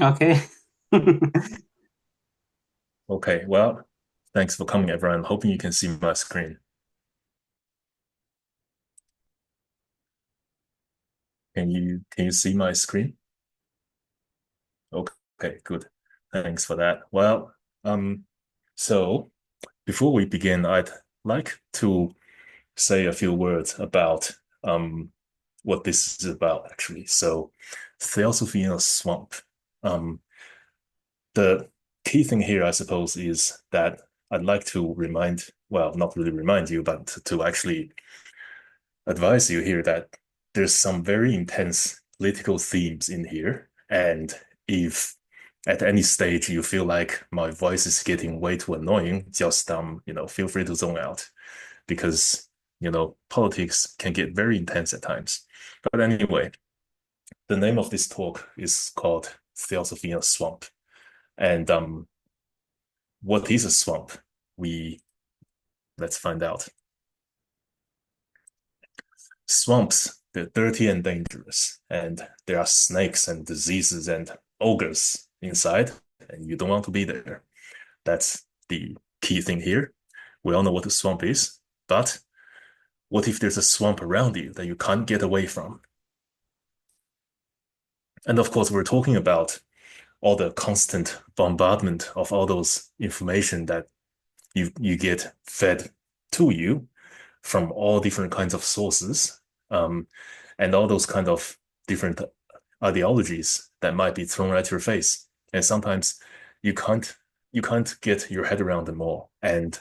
Okay. Okay, well, thanks for coming, everyone. I'm hoping you can see my screen. Can you see my screen? Okay, good. Thanks for that. Well, um, so before we begin, I'd like to say a few words about what this is about, actually. So, Theosophy in a swamp. Um, the key thing here, I suppose, is that I'd like to well, not really remind you, but to actually advise you here that there's some very intense political themes in here. And if at any stage you feel like my voice is getting way too annoying, just feel free to zone out because politics can get very intense at times. But anyway, the name of this talk is called Theosophy in a Swamp. And what is a swamp? We Let's find out. Swamps, they're dirty and dangerous, and there are snakes and diseases and ogres inside, and you don't want to be there. That's the key thing here. We all know what a swamp is, but what if there's a swamp around you that you can't get away from? And of course, we're talking about all the constant bombardment of all those information that you get fed to you from all different kinds of sources, um, and all those kind of different ideologies that might be thrown at your face. And sometimes you can't you can't get your head around them all. And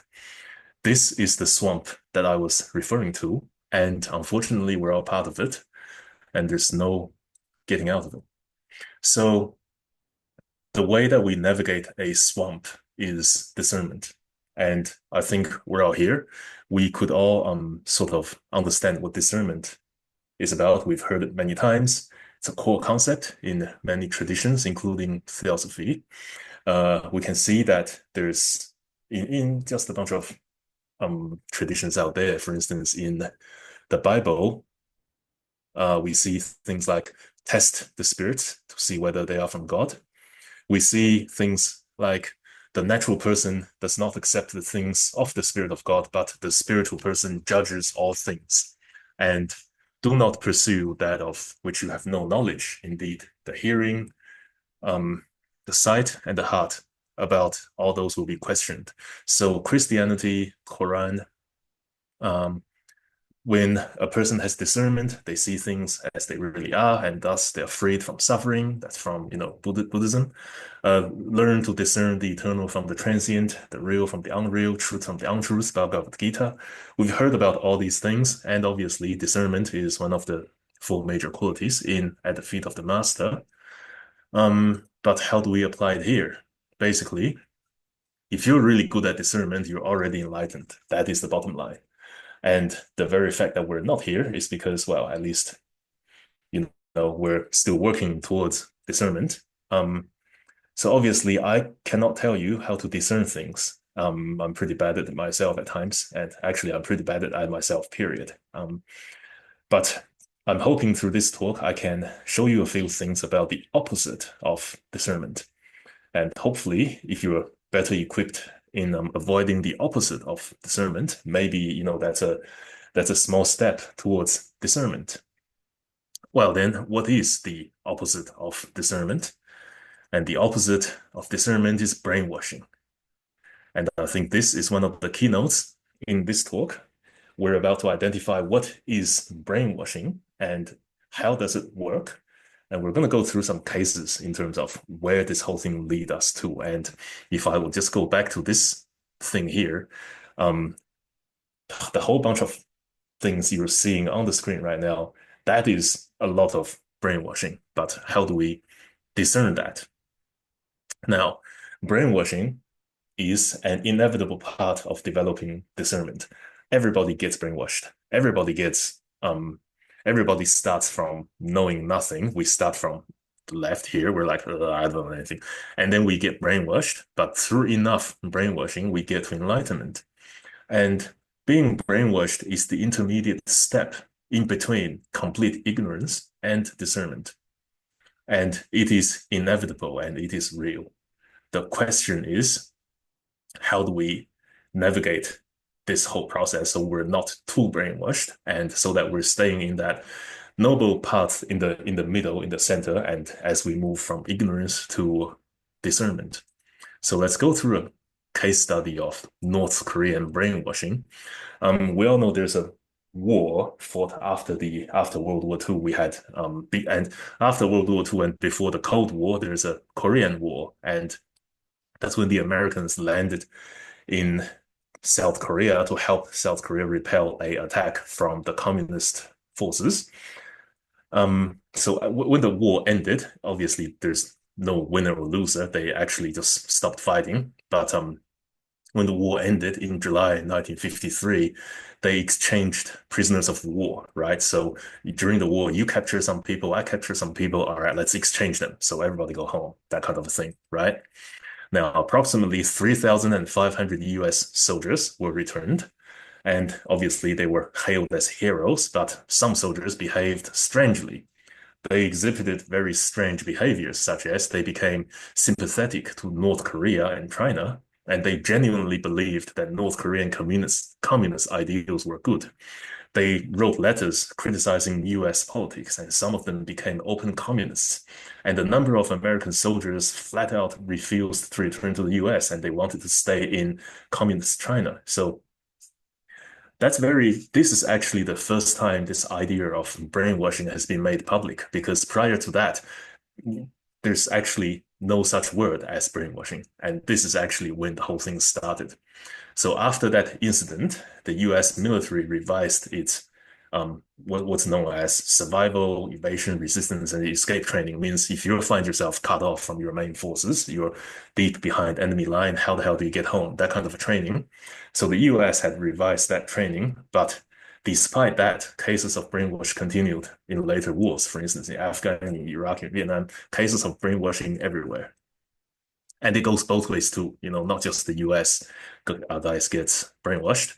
this is the swamp that I was referring to. And unfortunately, we're all part of it, and there's no getting out of it. So the way that we navigate a swamp is discernment. And I think we're all here. We could all sort of understand what discernment is about. We've heard it many times. It's a core concept in many traditions, including Theosophy. We can see that there's in just a bunch of traditions out there. For instance, in the Bible, we see things like test the spirits to see whether they are from God. We see things like the natural person does not accept the things of the Spirit of God, but the spiritual person judges all things. And do not pursue that of which you have no knowledge. Indeed, the hearing, um, the sight, and the heart about all those will be questioned. So Christianity, Quran, um, when a person has discernment, they see things as they really are, and thus they're freed from suffering. That's from, Buddhism. Learn to discern the eternal from the transient, the real from the unreal, truth from the untruth, Bhagavad Gita. We've heard about all these things, and obviously discernment is one of the four major qualities in at the feet of the master. But how do we apply it here? Basically, if you're really good at discernment, you're already enlightened. That is the bottom line. And the very fact that we're not here is because, well, at least, we're still working towards discernment. So obviously, I cannot tell you how to discern things. I'm pretty bad at it myself at times, and actually, I'm pretty bad at it myself, period. But I'm hoping through this talk, I can show you a few things about the opposite of discernment. And hopefully, if you're better equipped in avoiding the opposite of discernment, maybe that's a small step towards discernment. Well, then, what is the opposite of discernment? And the opposite of discernment is brainwashing. And I think this is one of the keynotes in this talk. We're about to identify what is brainwashing and how does it work. And we're going to go through some cases in terms of where this whole thing lead us to. And if I will just go back to this thing here, um, the whole bunch of things you're seeing on the screen right now, that is a lot of brainwashing. But how do we discern that? Now, brainwashing is an inevitable part of developing discernment. Everybody gets brainwashed. Everybody starts from knowing nothing. We start from the left here. We're like, I don't know anything. And then we get brainwashed. But through enough brainwashing, we get to enlightenment. And being brainwashed is the intermediate step in between complete ignorance and discernment. and it is inevitable and it is real. The question is, how do we navigate this whole process so we're not too brainwashed and so that we're staying in that noble path in the middle, in the center, and as we move from ignorance to discernment. So let's go through a case study of North Korean brainwashing. We all know there's a war fought after World War II. We had and after World War II and before the Cold War, there's a Korean War, and that's when the Americans landed in South Korea to help South Korea repel a attack from the communist forces. So when the war ended, obviously there's no winner or loser. They actually just stopped fighting. But when the war ended in July 1953, they exchanged prisoners of war, right? So during the war, you capture some people, I capture some people. All right, let's exchange them. So everybody go home, that kind of a thing, right? Now, approximately 3,500 US soldiers were returned, and obviously they were hailed as heroes, but some soldiers behaved strangely. They exhibited very strange behaviors, such as they became sympathetic to North Korea and China, and they genuinely believed that North Korean communist ideals were good. They wrote letters criticizing US politics, and some of them became open communists. And a number of American soldiers flat out refused to return to the US and they wanted to stay in communist China. So this is actually the first time this idea of brainwashing has been made public, because prior to that, there's actually no such word as brainwashing. And this is actually when the whole thing started. So after that incident, the US military revised its what's known as survival, evasion, resistance, and escape training. Means if you find yourself cut off from your main forces, you're deep behind enemy line, how the hell do you get home? That kind of a training. So the US had revised that training, but despite that, cases of brainwash continued in later wars. For instance, in Afghan, in Iraq, in Vietnam, cases of brainwashing everywhere. And it goes both ways too, not just the US guys gets brainwashed.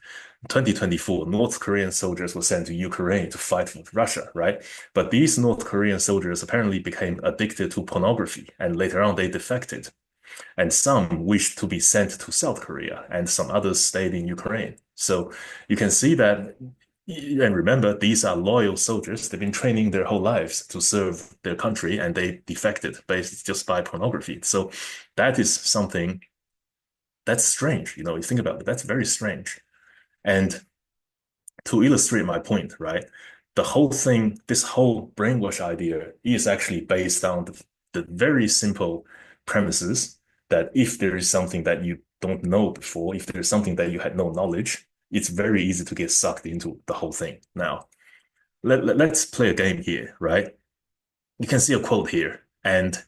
2024, North Korean soldiers were sent to Ukraine to fight with Russia, right? But these North Korean soldiers apparently became addicted to pornography, and later on they defected. And some wished to be sent to South Korea, and some others stayed in Ukraine. So you can see that, and remember, these are loyal soldiers. They've been training their whole lives to serve their country, and they defected based just by pornography. So that is something that's strange. You think about it, that's very strange. And to illustrate my point, right, the whole thing, this whole brainwash idea is actually based on the very simple premises that if there is something that you don't know before, if there's something that you had no knowledge, it's very easy to get sucked into the whole thing. Now, let's play a game here, right? You can see a quote here and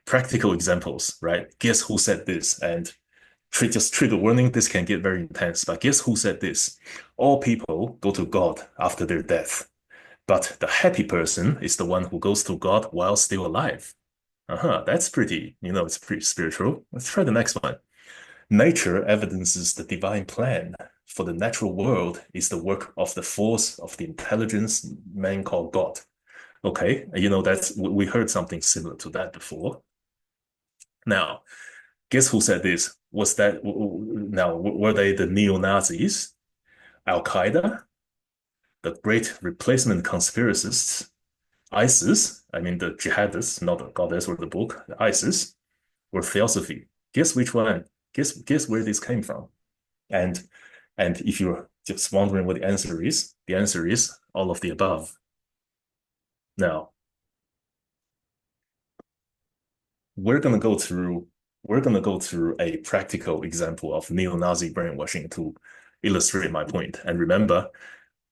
practical examples, right? Guess who said this? And just trigger warning, this can get very intense, but guess who said this? All people go to God after their death, but the happy person is the one who goes to God while still alive. That's it's pretty spiritual. Let's try the next one. Nature evidences the divine plan, for the natural world is the work of the force of the intelligence man called God. Okay, we heard something similar to that before. Now, guess who said this? Were they the neo-Nazis, Al-Qaeda, the great replacement conspiracists, ISIS, I mean the jihadists, not the goddess or the book, the ISIS, or Theosophy? Guess which one? Guess where this came from? And if you're just wondering what the answer is all of the above. Now, we're gonna go through a practical example of neo-Nazi brainwashing to illustrate my point. And remember,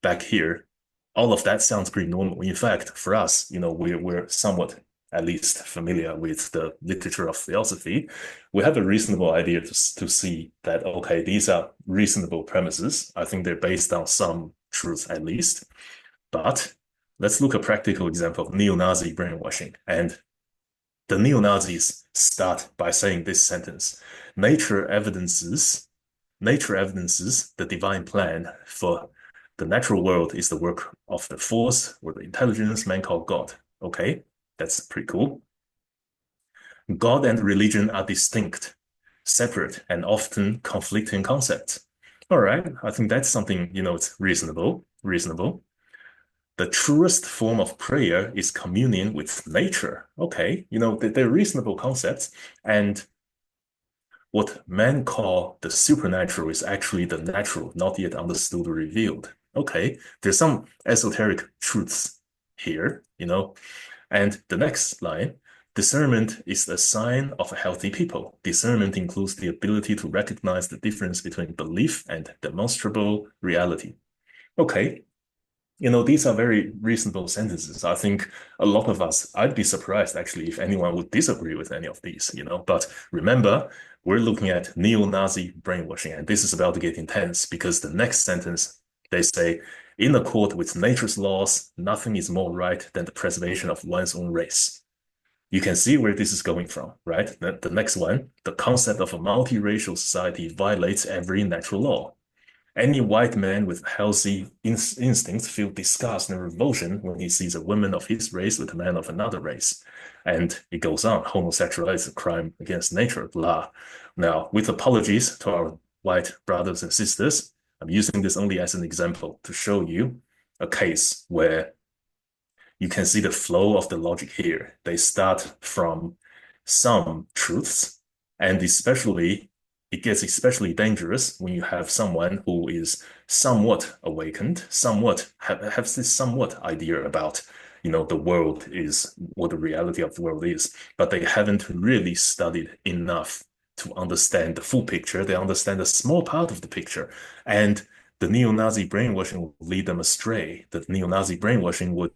back here, all of that sounds pretty normal. In fact, for us, we're somewhat at least familiar with the literature of Theosophy. We have a reasonable idea to see that, okay, these are reasonable premises. I think they're based on some truth at least. But let's look at a practical example of neo-Nazi brainwashing. And the neo-Nazis start by saying this sentence: nature evidences the divine plan, for the natural world is the work of the force or the intelligence man called God. Okay, that's pretty cool. God and religion are distinct, separate, and often conflicting concepts. All right, I think that's something, it's reasonable. The truest form of prayer is communion with nature. Okay, they're reasonable concepts. And what men call the supernatural is actually the natural, not yet understood or revealed. Okay, there's some esoteric truths here. And the next line, discernment is a sign of a healthy people. Discernment includes the ability to recognize the difference between belief and demonstrable reality. Okay, these are very reasonable sentences. I think a lot of us, I'd be surprised actually if anyone would disagree with any of these. But remember, we're looking at neo-Nazi brainwashing, and this is about to get intense because the next sentence, they say, in accord with nature's laws, nothing is more right than the preservation of one's own race. You can see where this is going from, right? The next one, the concept of a multiracial society violates every natural law. Any white man with healthy instincts feel disgust and revulsion when he sees a woman of his race with a man of another race. And it goes on, homosexuality is a crime against nature, blah. Now, with apologies to our white brothers and sisters, I'm using this only as an example to show you a case where you can see the flow of the logic here. They start from some truths, and it gets especially dangerous when you have someone who is somewhat awakened, have this somewhat idea about, the world is what the reality of the world is, but they haven't really studied enough to understand the full picture. They understand a small part of the picture, and the neo-Nazi brainwashing will lead them astray. The neo-Nazi brainwashing would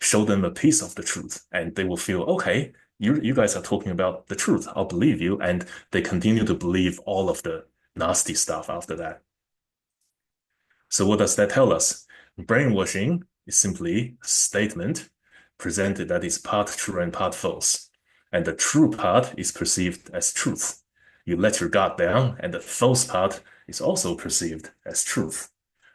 show them a piece of the truth, and they will feel, okay, you guys are talking about the truth. I'll believe you. And they continue to believe all of the nasty stuff after that. So what does that tell us? Brainwashing is simply a statement presented that is part true and part false. And the true part is perceived as truth. You let your guard down, and the false part is also perceived as truth.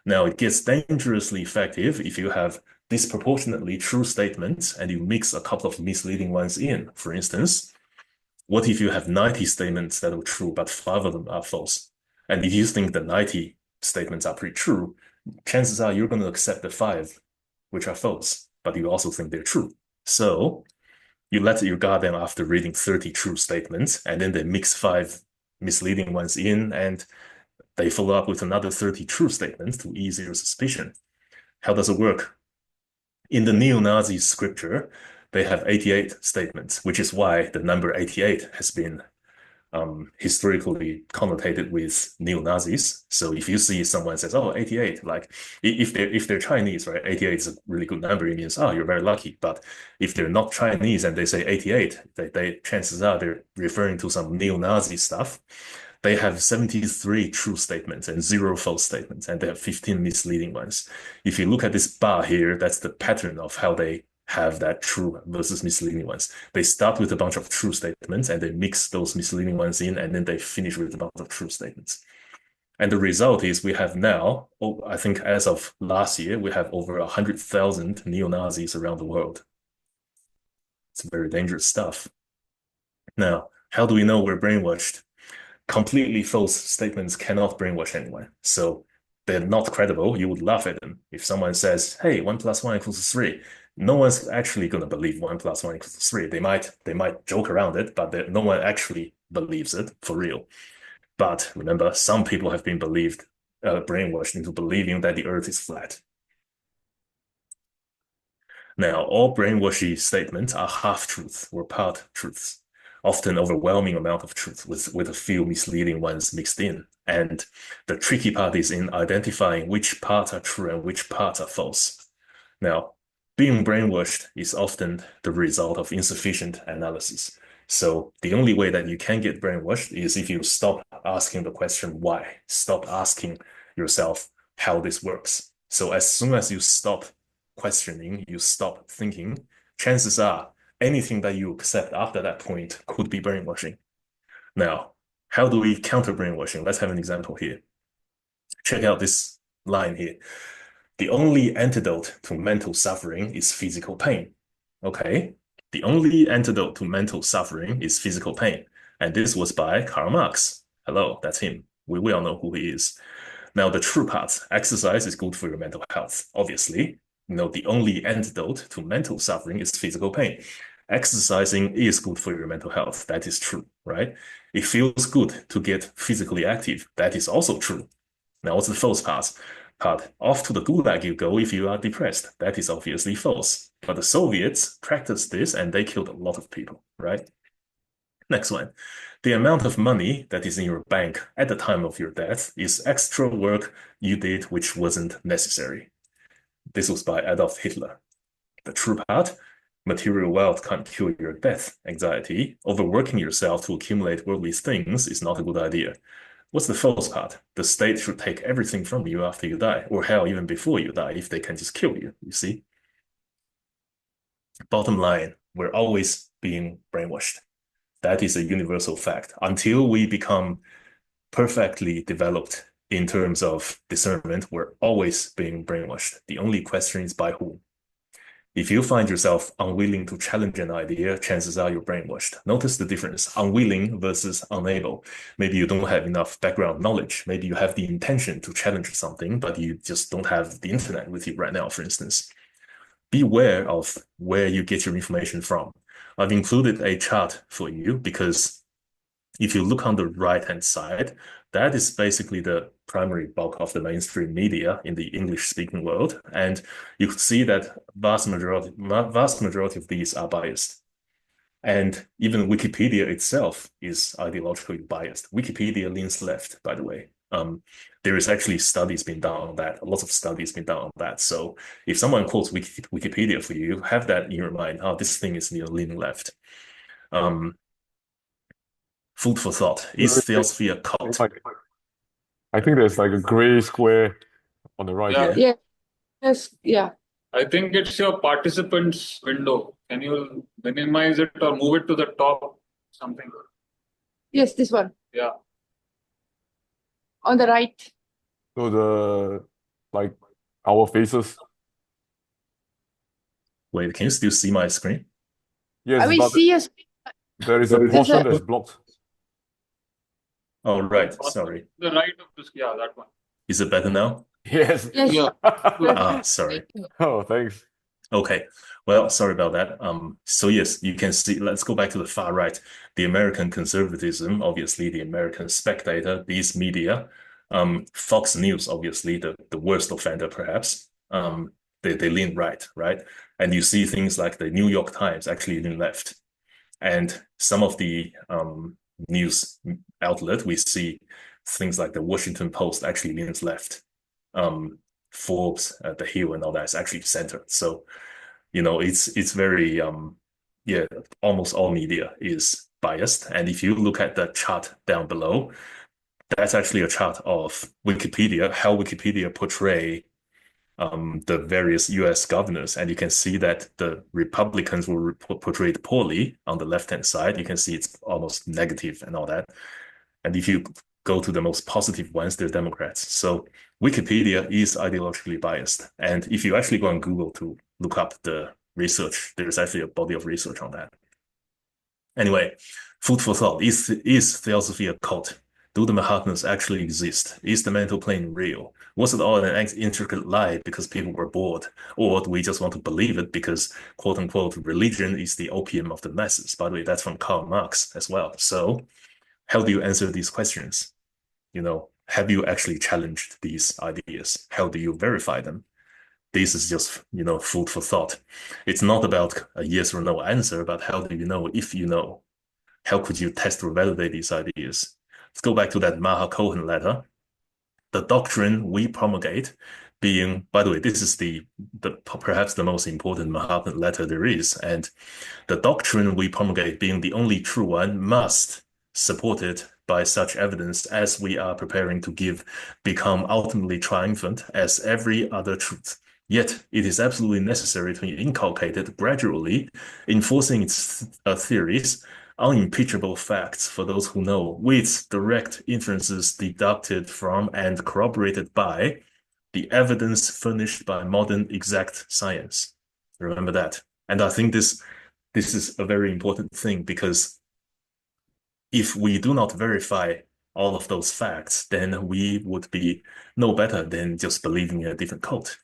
Now, it gets dangerously effective if you have disproportionately true statements and you mix a couple of misleading ones in. For instance, what if you have 90 statements that are true, but 5 of them are false? And if you think the 90 statements are pretty true, chances are you're going to accept the 5 which are false, but you also think they're true. So you let your guard down after reading 30 true statements, and then they mix 5 misleading ones in, and they follow up with another 30 true statements to ease your suspicion. How does it work? In the neo-Nazi scripture, they have 88 statements, which is why the number 88 has been historically connotated with neo-Nazis. So if you see someone says, oh, 88, like if they're Chinese, right, 88 is a really good number. It means, oh, you're very lucky. But if they're not Chinese and they say 88, chances are they're referring to some neo-Nazi stuff. They have 73 true statements and 0 false statements, and they have 15 misleading ones. If you look at this bar here, that's the pattern of how they have that true versus misleading ones. They start with a bunch of true statements and they mix those misleading ones in, and then they finish with a bunch of true statements. And the result is we have now, I think as of last year, we have over 100,000 neo-Nazis around the world. It's very dangerous stuff. Now, how do we know we're brainwashed? Completely false statements cannot brainwash anyone. So they're not credible. You would laugh at them. If someone says, hey, 1 + 1 = 3, no one's actually going to believe 1 + 1 = 3. They might joke around it, but no one actually believes it for real. But remember, some people have been brainwashed into believing that the earth is flat. Now, all brainwashy statements are half-truths or part-truths, often overwhelming amount of truth with a few misleading ones mixed in. And the tricky part is in identifying which parts are true and which parts are false. Now, being brainwashed is often the result of insufficient analysis. So the only way that you can get brainwashed is if you stop asking the question why, stop asking yourself how this works. So as soon as you stop questioning, you stop thinking, chances are anything that you accept after that point could be brainwashing. Now, how do we counter brainwashing? Let's have an example here. Check out this line here. The only antidote to mental suffering is physical pain. Okay, The only antidote to mental suffering is physical pain. And this was by Karl Marx. Hello, that's him. We all know who he is. Now, the true part, exercise is good for your mental health. Obviously, the only antidote to mental suffering is physical pain. Exercising is good for your mental health. That is true, right? It feels good to get physically active. That is also true. Now, what's the false part? Off to the gulag you go if you are depressed. That is obviously false. But the Soviets practiced this and they killed a lot of people, right? Next one. The amount of money that is in your bank at the time of your death is extra work you did which wasn't necessary. This was by Adolf Hitler. The true part, material wealth can't cure your death anxiety. Overworking yourself to accumulate worldly things is not a good idea. What's the false part? The state should take everything from you after you die, or hell, even before you die, if they can just kill you, you see? Bottom line, we're always being brainwashed. That is a universal fact. Until we become perfectly developed in terms of discernment, we're always being brainwashed. The only question is by whom. If you find yourself unwilling to challenge an idea, chances are you're brainwashed. Notice the difference, unwilling versus unable. Maybe you don't have enough background knowledge. Maybe you have the intention to challenge something, but you just don't have the internet with you right now, for instance. Beware of where you get your information from. I've included a chart for you because if you look on the right-hand side, that is basically the primary bulk of the mainstream media in the English-speaking world. And you could see that vast majority of these are biased. And even Wikipedia itself is ideologically biased. Wikipedia leans left, by the way. There is actually studies being done on that, lots of studies being done on that. So if someone quotes Wikipedia for you, have that in your mind. Oh, this thing is leaning left. Food for thought. Is Theosophy a cult? I think there's like a gray square on the right. Yeah. Yeah. Yes. Yeah. I think it's your participants window. Can you minimize it or move it to the top? Something. Yes, this one. Yeah. On the right. So like our faces. Wait, can you still see my screen? Yes, I will but see us. there is a portion that's blocked. Oh, right. Sorry. The right of this. Yeah, that one. Is it better now? Yes. Yes. Yeah. Sorry. Oh, thanks. Okay. Well, sorry about that. So yes, you can see, let's go back to the far right. The American conservatism, obviously the American Spectator, these media, Fox News, obviously the worst offender perhaps. They lean right? And you see things like the New York Times actually lean left. And some of the news outlet, we see things like the Washington Post actually leans left. Forbes, The Hill and all that is actually centered. So, it's very, almost all media is biased. And if you look at the chart down below, that's actually a chart of Wikipedia, how Wikipedia portray the various US governors. And you can see that the Republicans were portrayed poorly on the left-hand side. You can see it's almost negative and all that. And if you go to the most positive ones, they're Democrats. So Wikipedia is ideologically biased. And if you actually go on Google to look up the research, there's actually a body of research on that. Anyway, food for thought. Is Theosophy a cult? Do the Mahatmas actually exist? Is the mental plane real? Was it all an intricate lie because people were bored? Or do we just want to believe it because, quote unquote, religion is the opium of the masses? By the way, that's from Karl Marx as well. So how do you answer these questions? Have you actually challenged these ideas? How do you verify them? This is just, food for thought. It's not about a yes or no answer, but how do you know if you know? How could you test or validate these ideas? Let's go back to that Maha Cohen letter. The doctrine we promulgate being, by the way, this is the perhaps the most important Mahatma letter there is. And the doctrine we promulgate being the only true one must, supported by such evidence as we are preparing to give, become ultimately triumphant as every other truth. Yet it is absolutely necessary to inculcate it gradually, enforcing its theories, unimpeachable facts for those who know, with direct inferences deducted from and corroborated by the evidence furnished by modern exact science. Remember that. And I think this this is a very important thing, because if we do not verify all of those facts, then we would be no better than just believing in a different cult.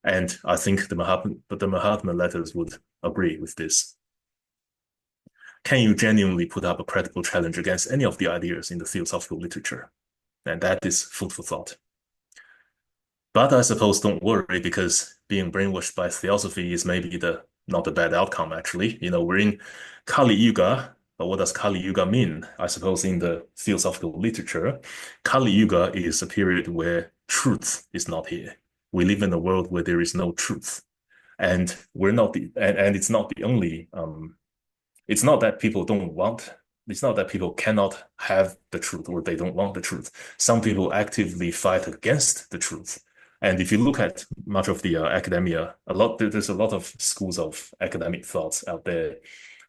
And I think the Mahatma letters would agree with this. Can you genuinely put up a credible challenge against any of the ideas in the theosophical literature? And that is food for thought. But I suppose don't worry, because being brainwashed by Theosophy is maybe not a bad outcome, actually. We're in Kali Yuga, but what does Kali Yuga mean? I suppose in the theosophical literature, Kali Yuga is a period where truth is not here. We live in a world where there is no truth. And it's not the only, it's not that people don't want, it's not that people cannot have the truth or they don't want the truth. Some people actively fight against the truth. And if you look at much of the academia, there's a lot of schools of academic thoughts out there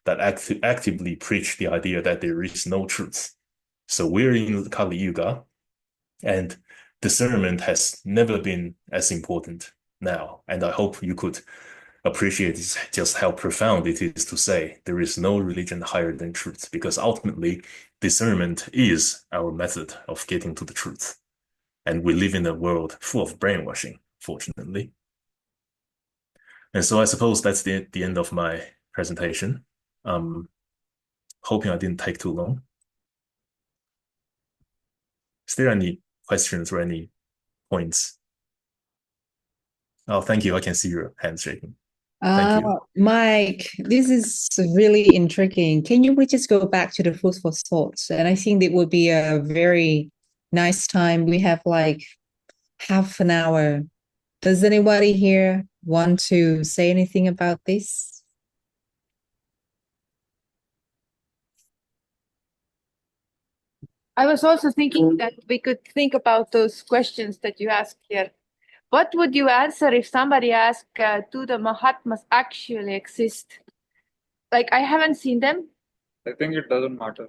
that actively preach the idea that there is no truth. So we're in Kali Yuga, and discernment has never been as important now. And I hope you could appreciate just how profound it is to say there is no religion higher than truth, because ultimately discernment is our method of getting to the truth. And we live in a world full of brainwashing, fortunately. And so I suppose that's the end of my presentation. Hoping I didn't take too long. Is there any questions or any points? Oh, thank you. I can see your hand shaking. Thank you. Mike, this is really intriguing. Can you please just go back to the food for thought? And I think it would be a very nice time. We have like half an hour. Does anybody here want to say anything about this? I was also thinking that we could think about those questions that you asked here. What would you answer if somebody asked, do the Mahatmas actually exist? Like, I haven't seen them. I think it doesn't matter.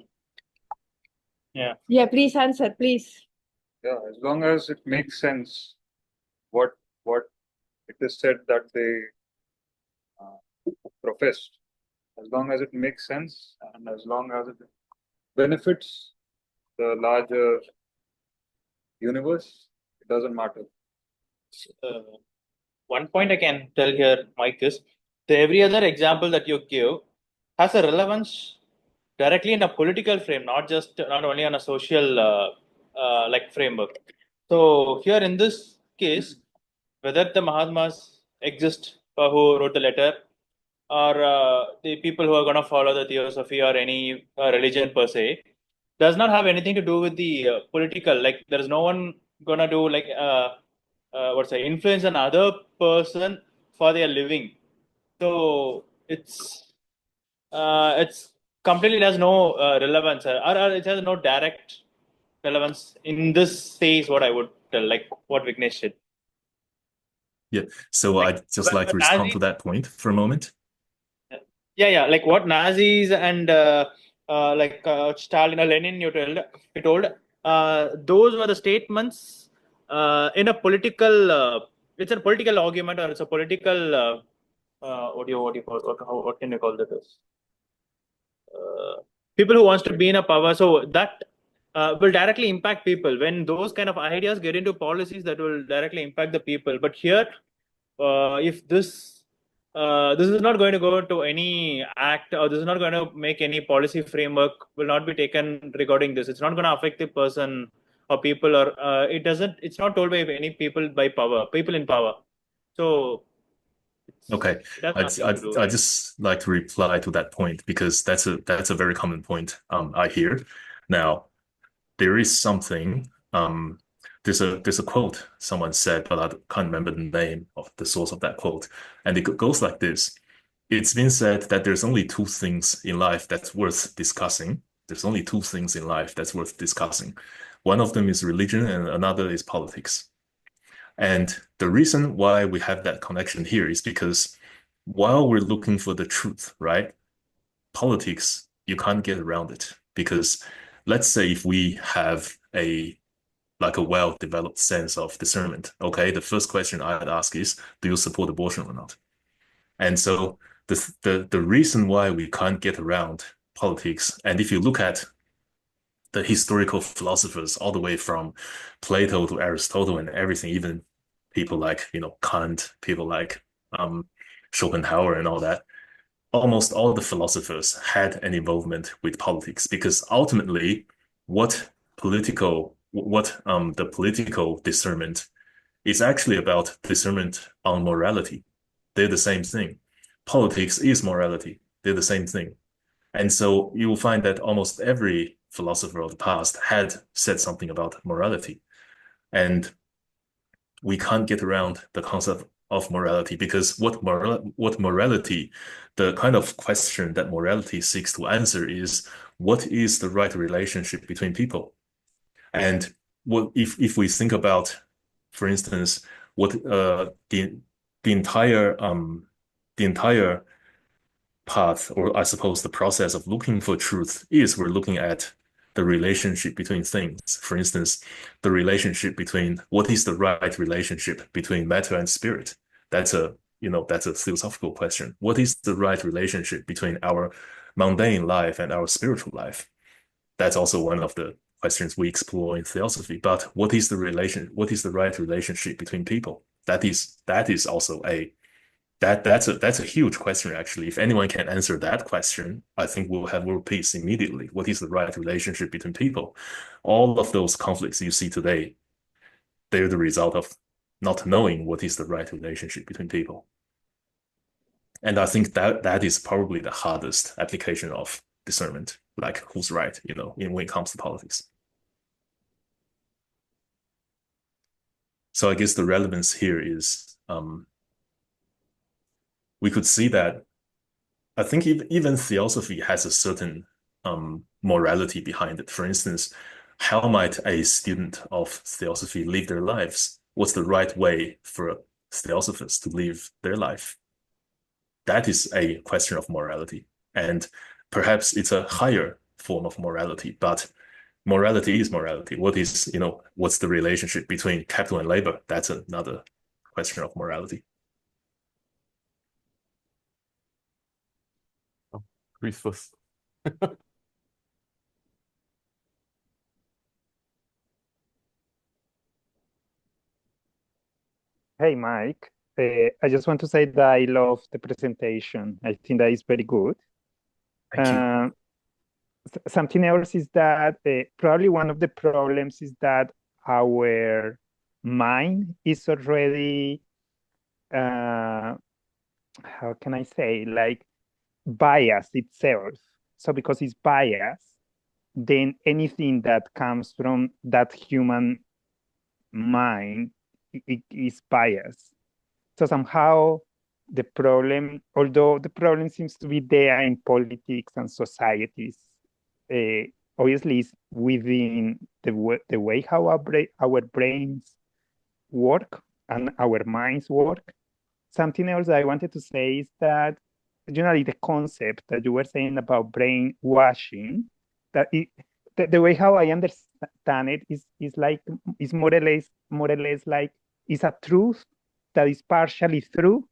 Yeah, please answer, please. Yeah, as long as it makes sense, what it is said that they professed, as long as it makes sense and as long as it benefits the larger universe, it doesn't matter. One point I can tell here, Mike, is every other example that you give has a relevance directly in a political frame, not only on a social like framework. So here in this case, whether the Mahatmas exist who wrote the letter, or the people who are going to follow the Theosophy or any religion per se, does not have anything to do with the political. Like, there is no one going to do like influence another person for their living. So it's completely has no relevance, or it has no direct relevance in this phase. What I would tell, like what Vignesh said. Yeah. So I'd just like to respond to that point for a moment. Yeah. Like what Nazis and Stalin or Lenin you told, those were the statements in a political. It's a political argument, or it's a political. What can you call this? People who wants to be in a power, so that will directly impact people. When those kind of ideas get into policies, that will directly impact the people. But here, if this is not going to go to any act, or this is not going to make any policy framework, will not be taken regarding this. It's not going to affect the person or people, or it's not told by any people in power. So okay, I just like to reply to that point, because that's a very common point I hear. Now, there is something, there's a quote someone said, but I can't remember the name of the source of that quote. And it goes like this. It's been said that there's only two things in life that's worth discussing. There's only two things in life that's worth discussing. One of them is religion and another is politics. And the reason why we have that connection here is because while we're looking for the truth, right? Politics, you can't get around it, because let's say if we have a well-developed sense of discernment, okay, the first question I'd ask is, do you support abortion or not? And so the reason why we can't get around politics, and if you look at the historical philosophers all the way from Plato to Aristotle and everything, even people like, Kant, people like Schopenhauer and all that, almost all the philosophers had an involvement with politics, because ultimately the political discernment is actually about discernment on morality. They're the same thing. Politics is morality. They're the same thing. And so you will find that almost every philosopher of the past had said something about morality. And we can't get around the concept of morality, because what morality, the kind of question that morality seeks to answer is, what is the right relationship between people? And if we think about, for instance, what the entire path, or I suppose the process of looking for truth is, we're looking at the relationship between things. For instance, the relationship between, what is the right relationship between matter and spirit? That's a theosophical question. What is the right relationship between our mundane life and our spiritual life? That's also one of the questions we explore in Theosophy. But what is the right relationship between people? That's a huge question, actually. If anyone can answer that question, I think we'll have world peace immediately. What is the right relationship between people? All of those conflicts you see today, they're the result of not knowing what is the right relationship between people. And I think that is probably the hardest application of discernment, like who's right, when it comes to politics. So I guess the relevance here is, we could see that I think even Theosophy has a certain morality behind it. For instance, how might a student of Theosophy live their lives? What's the right way for a Theosophist to live their life? That is a question of morality. And perhaps it's a higher form of morality, but morality is morality. What's the relationship between capital and labor? That's another question of morality. Who's first? Hey, Mike. I just want to say that I love the presentation. I think that is very good. Thank you. Something else is that probably one of the problems is that our mind is already, how can I say, like biased itself. So because it's biased, then anything that comes from that human mind it is biased. So somehow the problem, although the problem seems to be there in politics and societies, obviously is within the way how our brains work and our minds work. Something else I wanted to say is that generally the concept that you were saying about brainwashing, that the way how I understand it is more or less like it's a truth that is partially true,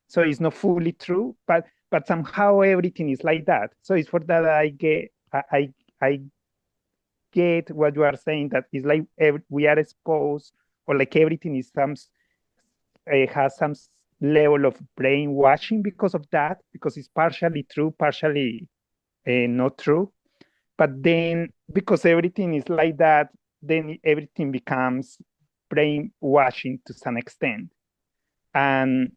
so it's not fully true, but somehow everything is like that. So it's for that I get what you are saying, that is like we are exposed, or like everything is has some level of brainwashing because of that, because it's partially true, partially not true. But then because everything is like that, then everything becomes brainwashing to some extent. And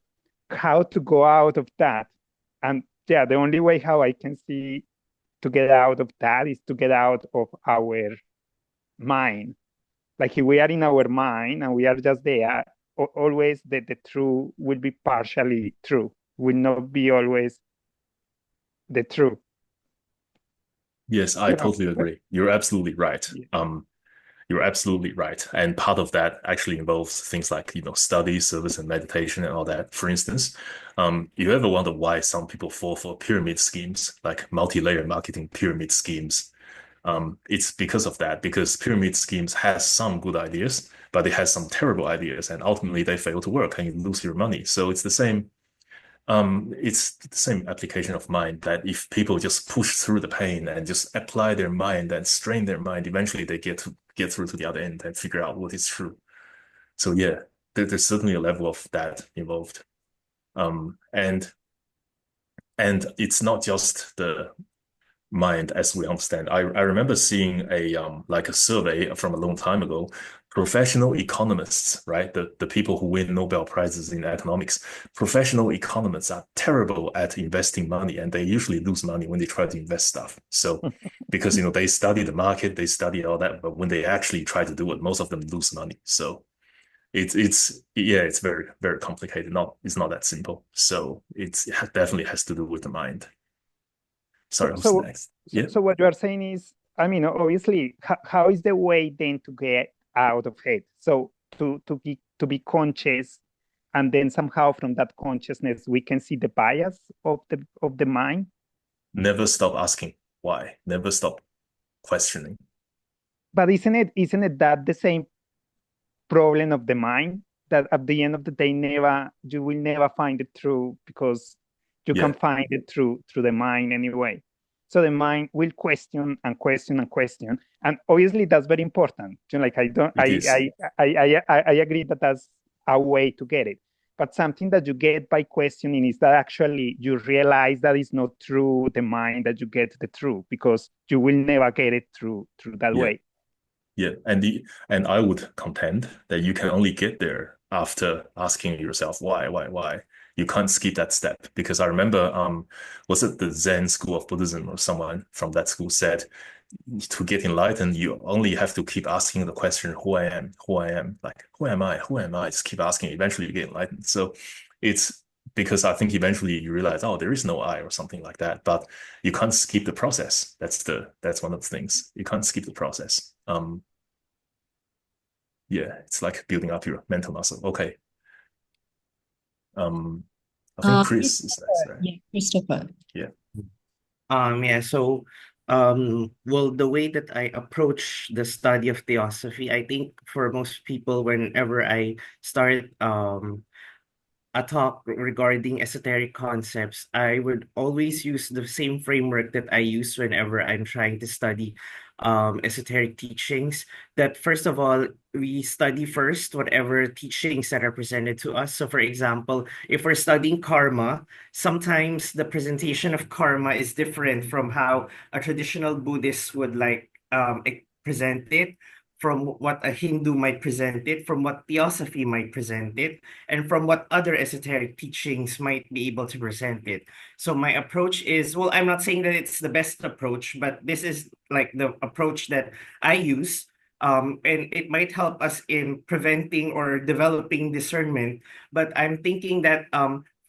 how to go out of that? And yeah, the only way how I can see to get out of that is to get out of our mind. Like if we are in our mind and we are just there, always the true will be partially true, will not be always the truth. Yes, I totally agree. You're absolutely right. Yeah. You're absolutely right. And part of that actually involves things like, study, service, and meditation and all that. For instance, you ever wonder why some people fall for pyramid schemes, like multi-layer marketing pyramid schemes? It's because of that, because pyramid schemes has some good ideas, but it has some terrible ideas, and ultimately they fail to work and you lose your money. So it's the same. It's the same application of mind that if people just push through the pain and just apply their mind and strain their mind, eventually they get through to the other end and figure out what is true. So yeah, there's certainly a level of that involved. And it's not just the mind as we understand. I remember seeing a like a survey from a long time ago. Professional economists, right? The people who win Nobel Prizes in economics, professional economists are terrible at investing money, and they usually lose money when they try to invest stuff. So because they study the market, they study all that, but when they actually try to do it, most of them lose money. So it's very, very complicated. It's not that simple. So it definitely has to do with the mind. Sorry, who's next? So what you are saying is, I mean, obviously, how is the way then to get out of it? So to be conscious, and then somehow from that consciousness we can see the bias of the mind. Never stop asking why. Never stop questioning. But isn't it that the same problem of the mind, that at the end of the day you will never find the truth, because you can find it through the mind anyway. So the mind will question and question and question, and obviously that's very important. Like I agree that that's a way to get it. But something that you get by questioning is that actually you realize that it's not through the mind that you get the truth, because you will never get it through that way. Yeah, and I would contend that you can only get there after asking yourself why. You can't skip that step, because I remember, was it the Zen school of Buddhism or someone from that school said, to get enlightened, you only have to keep asking the question, who I am, like, who am I, just keep asking, eventually you get enlightened. So it's because I think eventually you realize, oh, there is no I or something like that, but you can't skip the process. That's one of the things. You can't skip the process. Yeah, it's like building up your mental muscle. Okay. I think Chris is next, right? Yeah, Christopher. Yeah. So well, the way that I approach the study of Theosophy, I think for most people, whenever I start a talk regarding esoteric concepts, I would always use the same framework that I use whenever I'm trying to study esoteric teachings. That first of all, we study first whatever teachings that are presented to us. So for example, if we're studying karma, sometimes the presentation of karma is different from how a traditional Buddhist would present it, from what a Hindu might present it, from what Theosophy might present it, and from what other esoteric teachings might be able to present it. So my approach is, well, I'm not saying that it's the best approach, but this is like the approach that I use. And it might help us in preventing or developing discernment. But I'm thinking that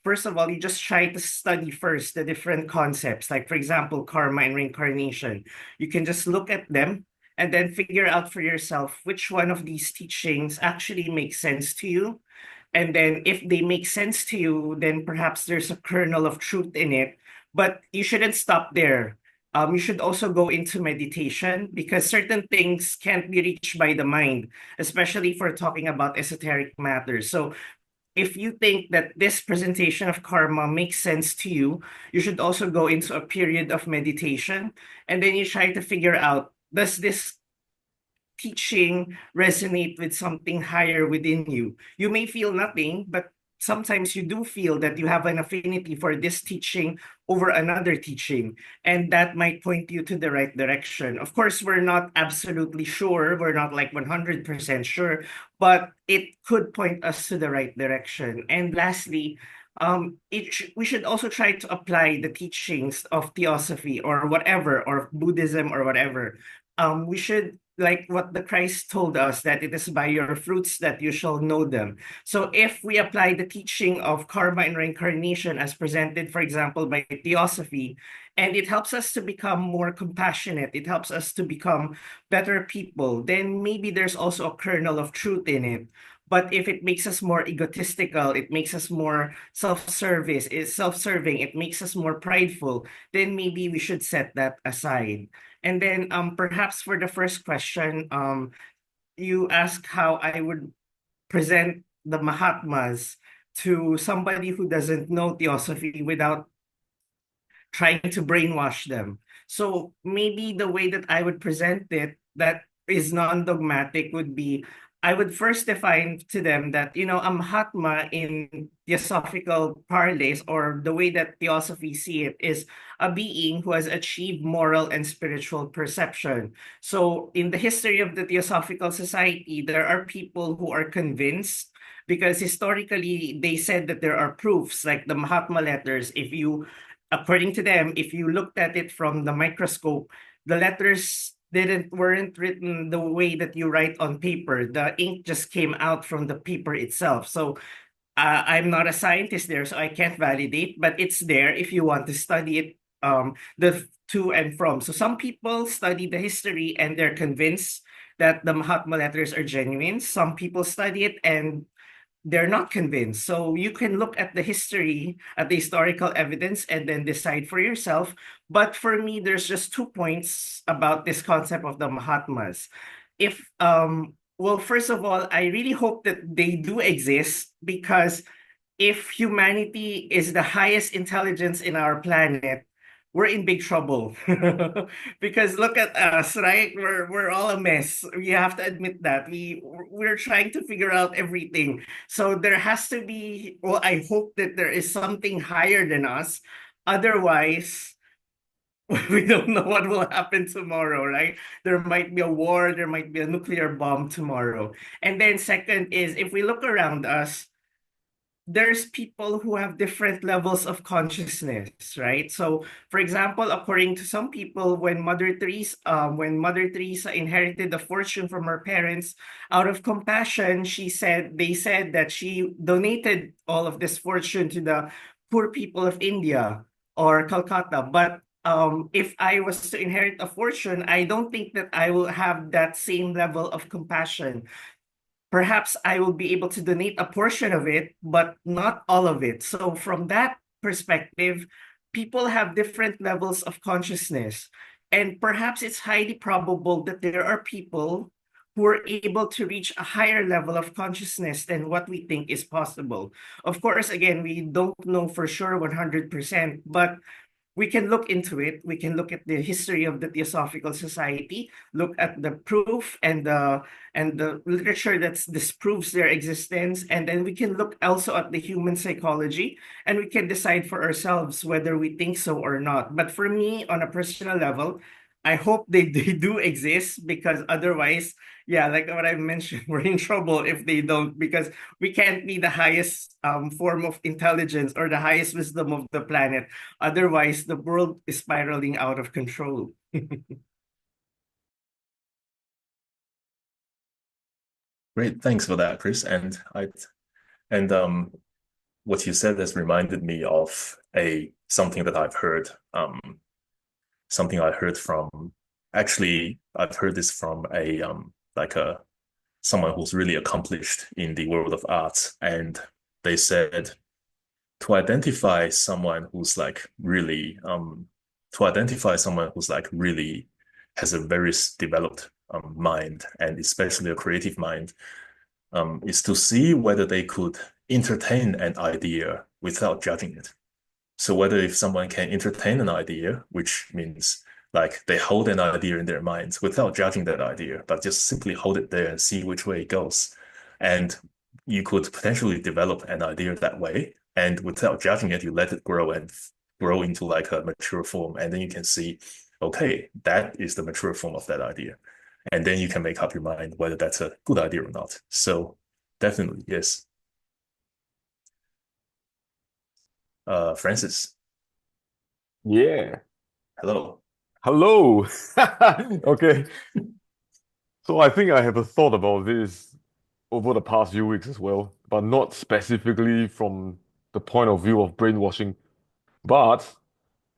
first of all, you just try to study first the different concepts. Like, for example, karma and reincarnation. You can just look at them and then figure out for yourself which one of these teachings actually makes sense to you. And then if they make sense to you, then perhaps there's a kernel of truth in it. But you shouldn't stop there. You should also go into meditation, because certain things can't be reached by the mind, especially if we're talking about esoteric matters. So if you think that this presentation of karma makes sense to you, you should also go into a period of meditation, and then you try to figure out, does this teaching resonate with something higher within you? You may feel nothing, but sometimes you do feel that you have an affinity for this teaching over another teaching, and that might point you to the right direction. Of course, we're not absolutely sure. We're not like 100% sure, but it could point us to the right direction. And lastly, we should also try to apply the teachings of Theosophy or whatever, or Buddhism or whatever. We should, like what the Christ told us, that it is by your fruits that you shall know them. So if we apply the teaching of karma and reincarnation as presented, for example, by Theosophy, and it helps us to become more compassionate, it helps us to become better people, then maybe there's also a kernel of truth in it. But if it makes us more egotistical, it makes us more self-serving, it makes us more prideful, then maybe we should set that aside. And then perhaps for the first question, you ask how I would present the Mahatmas to somebody who doesn't know Theosophy without trying to brainwash them. So maybe the way that I would present it that is non-dogmatic would be I would first define to them that, a Mahatma in theosophical parlance, or the way that Theosophy see it, is a being who has achieved moral and spiritual perception. So in the history of the Theosophical Society, there are people who are convinced because historically they said that there are proofs like the Mahatma letters. According to them, if you looked at it from the microscope, the letters weren't written the way that you write on paper. The ink just came out from the paper itself. So I'm not a scientist there, so I can't validate, but it's there if you want to study it, the to and from. So some people study the history and they're convinced that the Mahatma letters are genuine. Some people study it and they're not convinced. So you can look at the history, at the historical evidence, and then decide for yourself. But for me, there's just 2 points about this concept of the Mahatmas. Well, first of all, I really hope that they do exist, because if humanity is the highest intelligence in our planet, we're in big trouble. Because look at us, right? We're all a mess. We have to admit that. We're trying to figure out everything. So there has to be, well, I hope that there is something higher than us. Otherwise, we don't know what will happen tomorrow, right? There might be a war, there might be a nuclear bomb tomorrow. And then second is, if we look around us, there's people who have different levels of consciousness, right? So, for example, according to some people, when Mother Teresa inherited the fortune from her parents, out of compassion, they said that she donated all of this fortune to the poor people of India or Calcutta. But if I was to inherit a fortune, I don't think that I will have that same level of compassion. Perhaps I will be able to donate a portion of it, but not all of it. So from that perspective, people have different levels of consciousness. And perhaps it's highly probable that there are people who are able to reach a higher level of consciousness than what we think is possible. Of course, again, we don't know for sure 100%, but we can look into it. We can look at the history of the Theosophical Society, look at the proof and the literature that disproves their existence, and then we can look also at the human psychology, and we can decide for ourselves whether we think so or not. But for me, on a personal level, I hope they do exist, because otherwise, yeah, like what I mentioned, we're in trouble if they don't, because we can't be the highest form of intelligence or the highest wisdom of the planet. Otherwise, the world is spiraling out of control. Great, thanks for that, Chris. And what you said has reminded me of something that I've heard. Something I heard from, actually, I've heard this from someone who's really accomplished in the world of arts, and they said to identify someone who's really has a very developed mind, and especially a creative mind, is to see whether they could entertain an idea without judging it. So whether if someone can entertain an idea, which means they hold an idea in their minds without judging that idea, but just simply hold it there and see which way it goes. And you could potentially develop an idea that way. And without judging it, you let it grow and grow into a mature form. And then you can see, okay, that is the mature form of that idea. And then you can make up your mind whether that's a good idea or not. So definitely, yes. Francis. Yeah. Hello. Hello. Okay. So I think I have a thought about this over the past few weeks as well, but not specifically from the point of view of brainwashing. But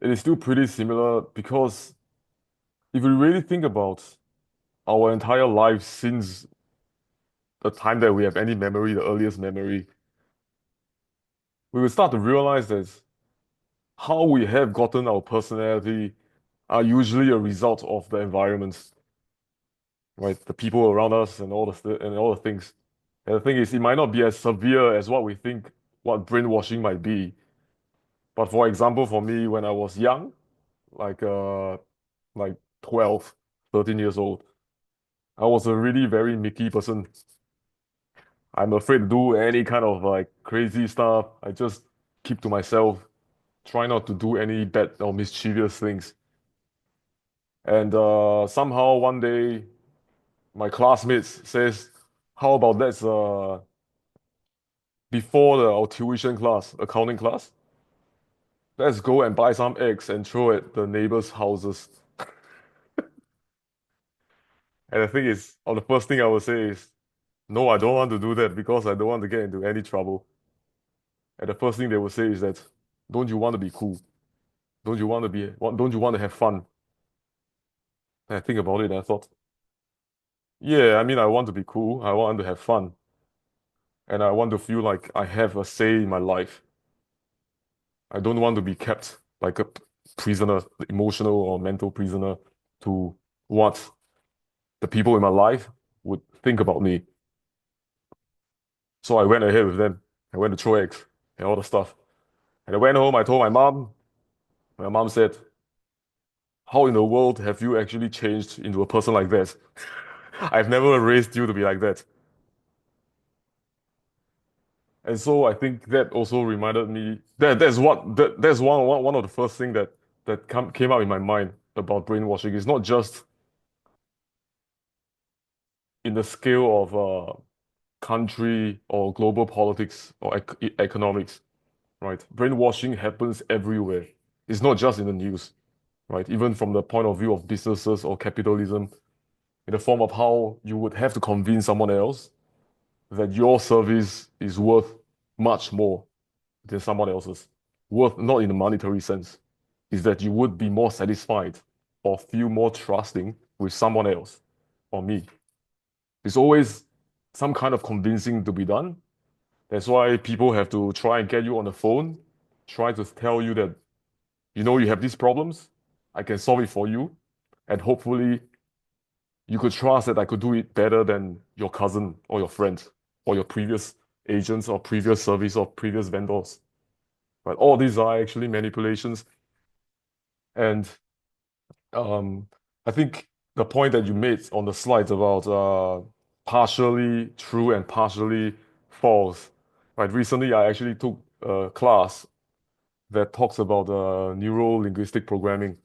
it is still pretty similar, because if you really think about our entire life since the time that we have any memory, the earliest memory, we will start to realize that how we have gotten our personality are usually a result of the environments, right? The people around us and all the things. And the thing is, it might not be as severe as what we think what brainwashing might be. But for example, for me, when I was young, like like 12, 13 years old, I was a really very Mickey person. I'm afraid to do any kind of like crazy stuff. I just keep to myself, try not to do any bad or mischievous things. And somehow one day my classmates says, how about let's before our tuition class, accounting class, let's go and buy some eggs and throw at the neighbors' houses. And the thing is, or the first thing I would say is, no, I don't want to do that because I don't want to get into any trouble. And the first thing they would say is that, don't you want to be cool? Don't you want to have fun? And I think about it and I thought, yeah, I mean, I want to be cool. I want to have fun. And I want to feel like I have a say in my life. I don't want to be kept like a prisoner, emotional or mental prisoner to what the people in my life would think about me. So I went ahead with them. I went to throw eggs and all the stuff. And I went home, I told my mom. My mom said, how in the world have you actually changed into a person like that? I've never raised you to be like that. And so I think that also reminded me that's one of the first thing that came up in my mind about brainwashing. It's not just in the scale of country or global politics or economics, right? Brainwashing happens everywhere. It's not just in the news, right? Even from the point of view of businesses or capitalism, in the form of how you would have to convince someone else that your service is worth much more than someone else's. Worth not in a monetary sense, is that you would be more satisfied or feel more trusting with someone else or me. It's always some kind of convincing to be done. That's why people have to try and get you on the phone, try to tell you that, you have these problems, I can solve it for you, and hopefully you could trust that I could do it better than your cousin or your friend or your previous agents or previous service or previous vendors. But all these are actually manipulations. And I think the point that you made on the slides about partially true and partially false, right? Recently, I actually took a class that talks about neuro-linguistic programming.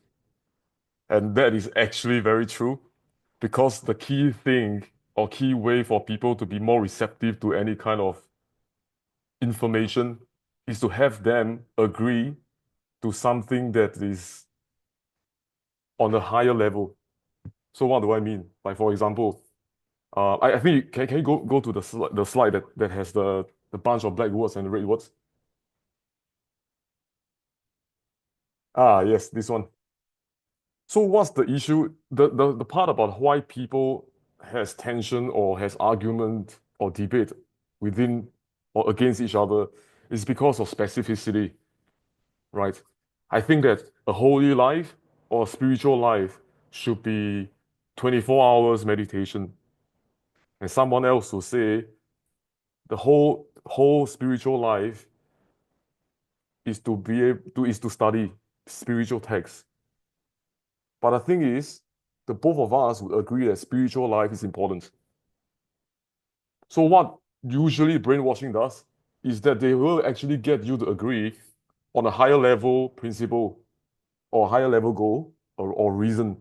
And that is actually very true because the key thing or key way for people to be more receptive to any kind of information is to have them agree to something that is on a higher level. So what do I mean? Like for example, I think can you go to the slide that has the bunch of black words and red words? Ah, yes, this one. So what's the issue? The part about why people has tension or has argument or debate within or against each other is because of specificity, right? I think that a holy life or a spiritual life should be 24 hours meditation. And someone else will say the whole spiritual life is to be able to is to study spiritual texts. But the thing is, the both of us would agree that spiritual life is important. So what usually brainwashing does is that they will actually get you to agree on a higher level principle or higher level goal or reason.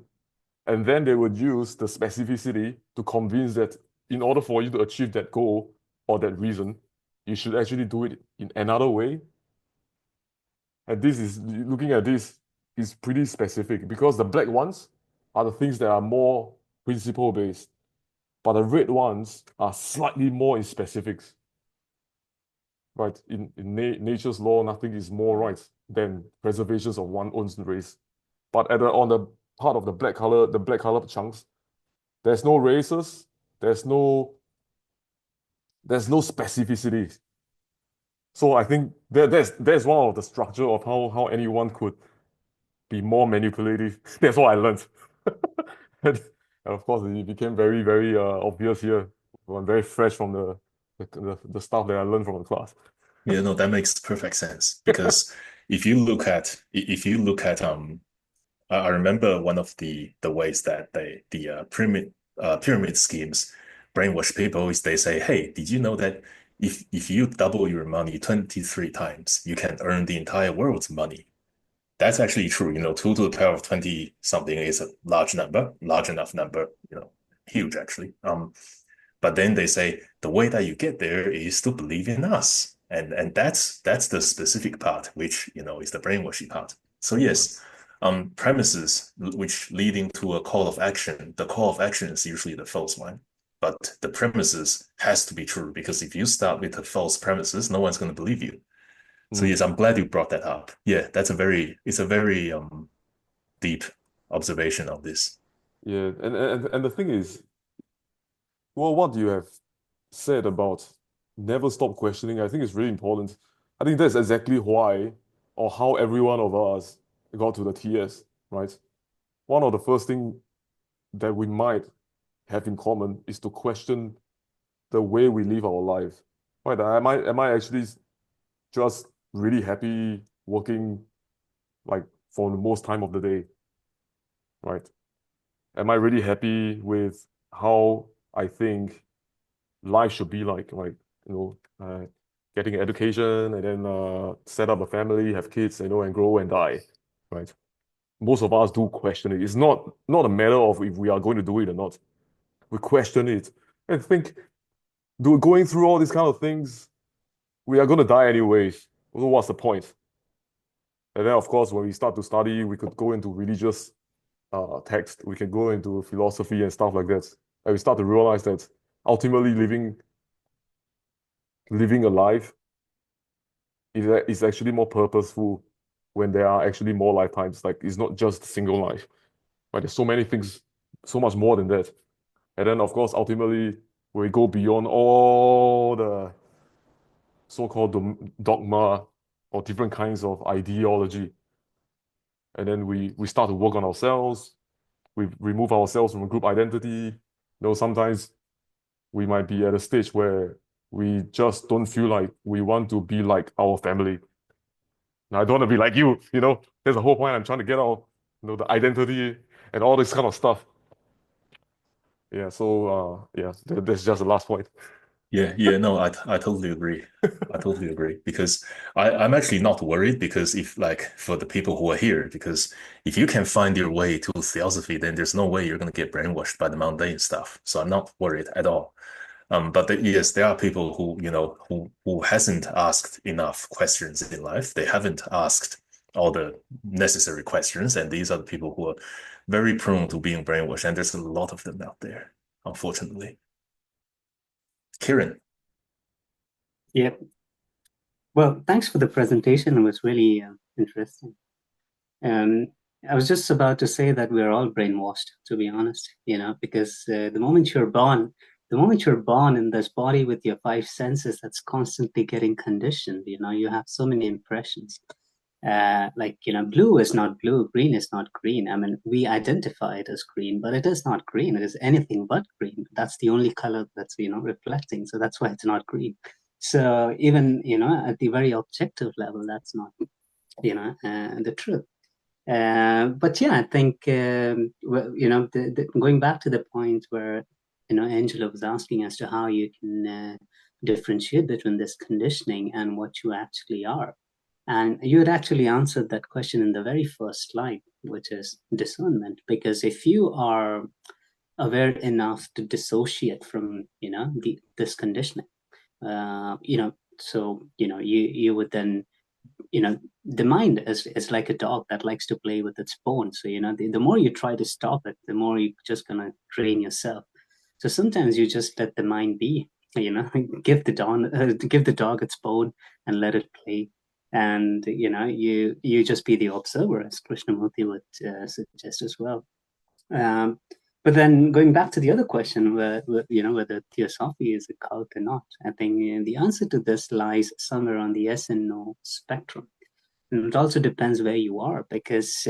And then they would use the specificity to convince that in order for you to achieve that goal or that reason, you should actually do it in another way. And this is looking at this is pretty specific because the black ones are the things that are more principle based, but the red ones are slightly more in specifics. Right? In nature's law, nothing is more right than preservations of one's own race. But on the part of the black color chunks, there's no races, there's no specificity. So I think that's one of the structure of how anyone could be more manipulative. That's what I learned. And of course, it became very, very obvious here. I'm very fresh from the stuff that I learned from the class. Yeah, no, that makes perfect sense because if you look at I remember one of the ways that the pyramid schemes brainwash people is they say, hey, did you know that if you double your money 23 times, you can earn the entire world's money? That's actually true. 2 to the power of 20 something is a large number, large enough number, huge actually. But then they say the way that you get there is to believe in us. And that's the specific part, which, is the brainwashing part. So yes, premises which leading to a call of action, the call of action is usually the false one. But the premises has to be true because if you start with the false premises, no one's going to believe you. So yes, I'm glad you brought that up. Yeah, it's a very deep observation of this. Yeah, and the thing is, well, what you have said about never stop questioning, I think is really important. I think that's exactly why or how every one of us got to the TS, right? One of the first thing that we might have in common is to question the way we live our life. Right? Am I actually just really happy working like for the most time of the day? Right? Am I really happy with how I think life should be like, getting an education and then set up a family, have kids, and grow and die, right? Most of us do question it. It's not a matter of if we are going to do it or not. We question it and think, going through all these kind of things, we are going to die anyways. So what's the point? And then, of course, when we start to study, we could go into religious text. We can go into philosophy and stuff like that. And we start to realize that ultimately living a life is actually more purposeful when there are actually more lifetimes. Like it's not just a single life, right? There's so many things, so much more than that. And then, of course, ultimately, we go beyond all the so-called dogma or different kinds of ideology. And then we start to work on ourselves. We remove ourselves from a group identity. Sometimes we might be at a stage where we just don't feel like we want to be like our family. Now, I don't want to be like you. There's the whole point I'm trying to get out, the identity and all this kind of stuff. Yeah, so yeah, that's just the last point. Yeah, no, I totally agree. I totally agree because I'm actually not worried because if like for the people who are here, because if you can find your way to Theosophy, then there's no way you're gonna get brainwashed by the mundane stuff. So I'm not worried at all. But yes, there are people who hasn't asked enough questions in life. They haven't asked all the necessary questions, and these are the people who are very prone to being brainwashed. And there's a lot of them out there, unfortunately. Kieran. Yep. Well, thanks for the presentation. It was really interesting. I was just about to say that we're all brainwashed, to be honest, because the moment you're born in this body with your 5 senses, that's constantly getting conditioned. You have so many impressions. Blue is not blue, green is not green. I mean, we identify it as green, but it is not green. It is anything but green. That's the only color that's, reflecting. So that's why it's not green. So even, at the very objective level, that's not, the truth. But yeah, I think, going back to the point where, Angela was asking as to how you can differentiate between this conditioning and what you actually are. And you had actually answered that question in the very first slide, which is discernment. Because if you are aware enough to dissociate from, this conditioning, you would then, the mind is like a dog that likes to play with its bone. So, the more you try to stop it, the more you're just going to train yourself. So sometimes you just let the mind be, give the dog its bone and let it play. And, you just be the observer, as Krishnamurti would suggest as well. But then going back to the other question, whether Theosophy is a cult or not, I think the answer to this lies somewhere on the yes and no spectrum. And it also depends where you are, because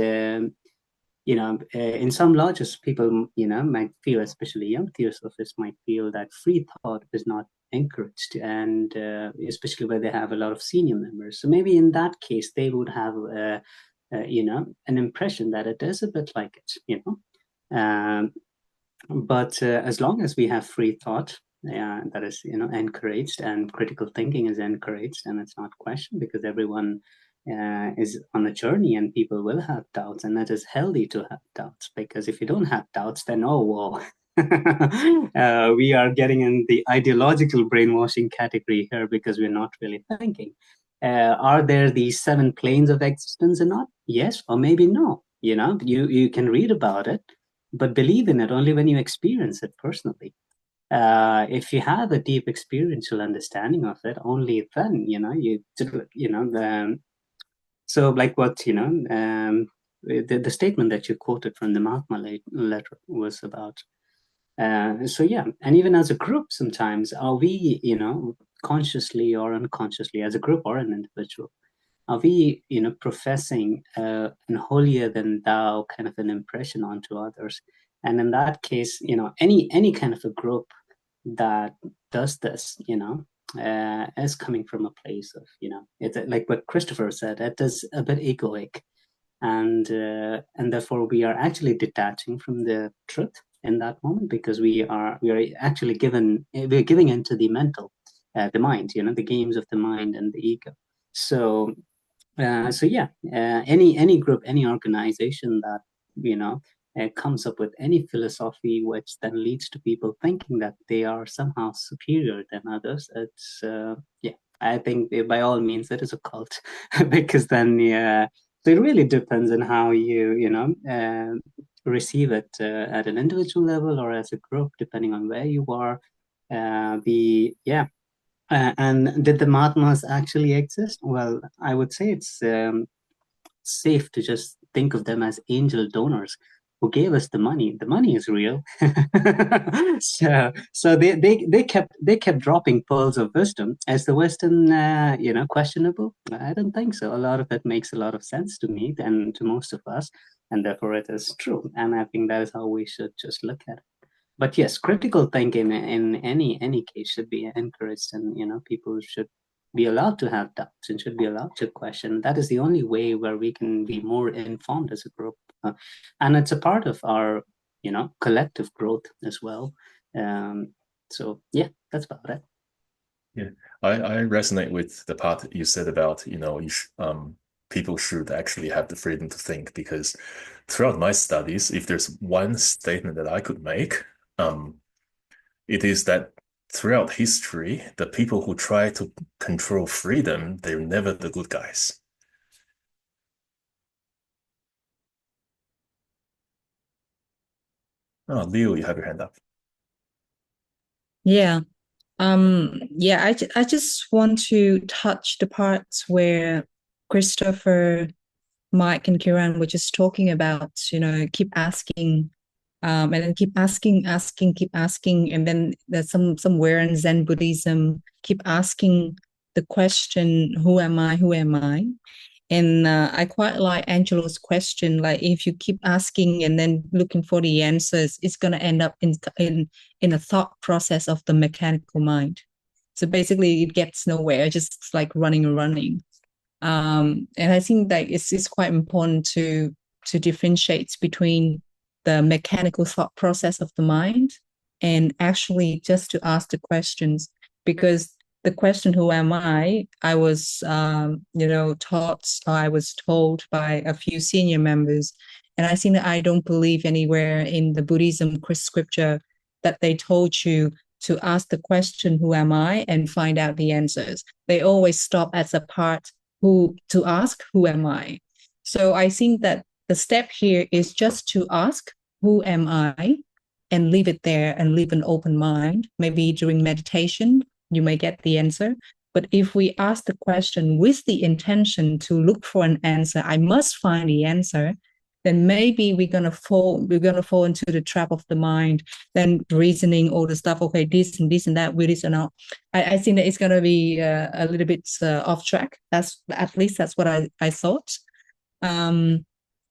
in some lodges, people, might feel, especially young Theosophists, might feel that free thought is not encouraged, and especially where they have a lot of senior members. So maybe in that case, they would have, an impression that it is a bit like it, but as long as we have free thought, that is, encouraged, and critical thinking is encouraged, and it's not questioned, because everyone is on a journey, and people will have doubts, and that is healthy to have doubts, because if you don't have doubts, then we are getting in the ideological brainwashing category here, because we're not really thinking. Are there these 7 planes of existence or not? Yes, or maybe no. You can read about it, but believe in it only when you experience it personally. If you have a deep experiential understanding of it, only then, so like what, the statement that you quoted from the Mahatma letter was about. So yeah, and even as a group, sometimes are we, consciously or unconsciously, as a group or an individual, are we, professing an holier than thou kind of an impression onto others? And in that case, any kind of a group that does this, is coming from a place of, it's like what Christopher said, it is a bit egoic, and therefore we are actually detaching from the truth in that moment, because we are actually we're giving into the mental, the mind, the games of the mind and the ego. So yeah, any group, any organization that comes up with any philosophy which then leads to people thinking that they are somehow superior than others, it's I think by all means it is a cult, because then so it really depends on how you receive it at an individual level or as a group, depending on where you are. And did the Mahatmas actually exist? Well, I would say it's safe to just think of them as angel donors who gave us the money. The money is real. so they kept dropping pearls of wisdom. As the Western, questionable? I don't think so. A lot of it makes a lot of sense to me and to most of us, and therefore it is true. And I think that is how we should just look at it. But yes, critical thinking in any case should be encouraged, and people should be allowed to have doubts and should be allowed to question. That is the only way where we can be more informed as a group, and it's a part of our collective growth as well. So yeah, that's about it. Yeah, I resonate with the part you said about people should actually have the freedom to think, because throughout my studies, if there's one statement that I could make, it is that throughout history, the people who try to control freedom, they're never the good guys. Oh, Leo, you have your hand up. Yeah. I just want to touch the parts where Christopher, Mike, and Kiran were just talking about, keep asking, and then keep asking, keep asking, and then there's somewhere in Zen Buddhism, keep asking the question, who am I? Who am I? And I quite like Angelo's question, like if you keep asking and then looking for the answers, it's going to end up in a thought process of the mechanical mind. So basically it gets nowhere, just like running and running. And I think that it's quite important to differentiate between the mechanical thought process of the mind and actually just to ask the questions, because the question, who am I was, I was told by a few senior members, and I think that I don't believe anywhere in the Buddhism scripture that they told you to ask the question, who am I, and find out the answers. They always stop at the part to ask, who am I? So I think that the step here is just to ask, who am I, and leave it there and leave an open mind. Maybe during meditation, you may get the answer. But if we ask the question with the intention to look for an answer, I must find the answer, then maybe we're gonna fall into the trap of the mind, then reasoning all the stuff, okay, this and this and that, with this and all. I think that it's gonna be a little bit off track. That's at least that's what I thought.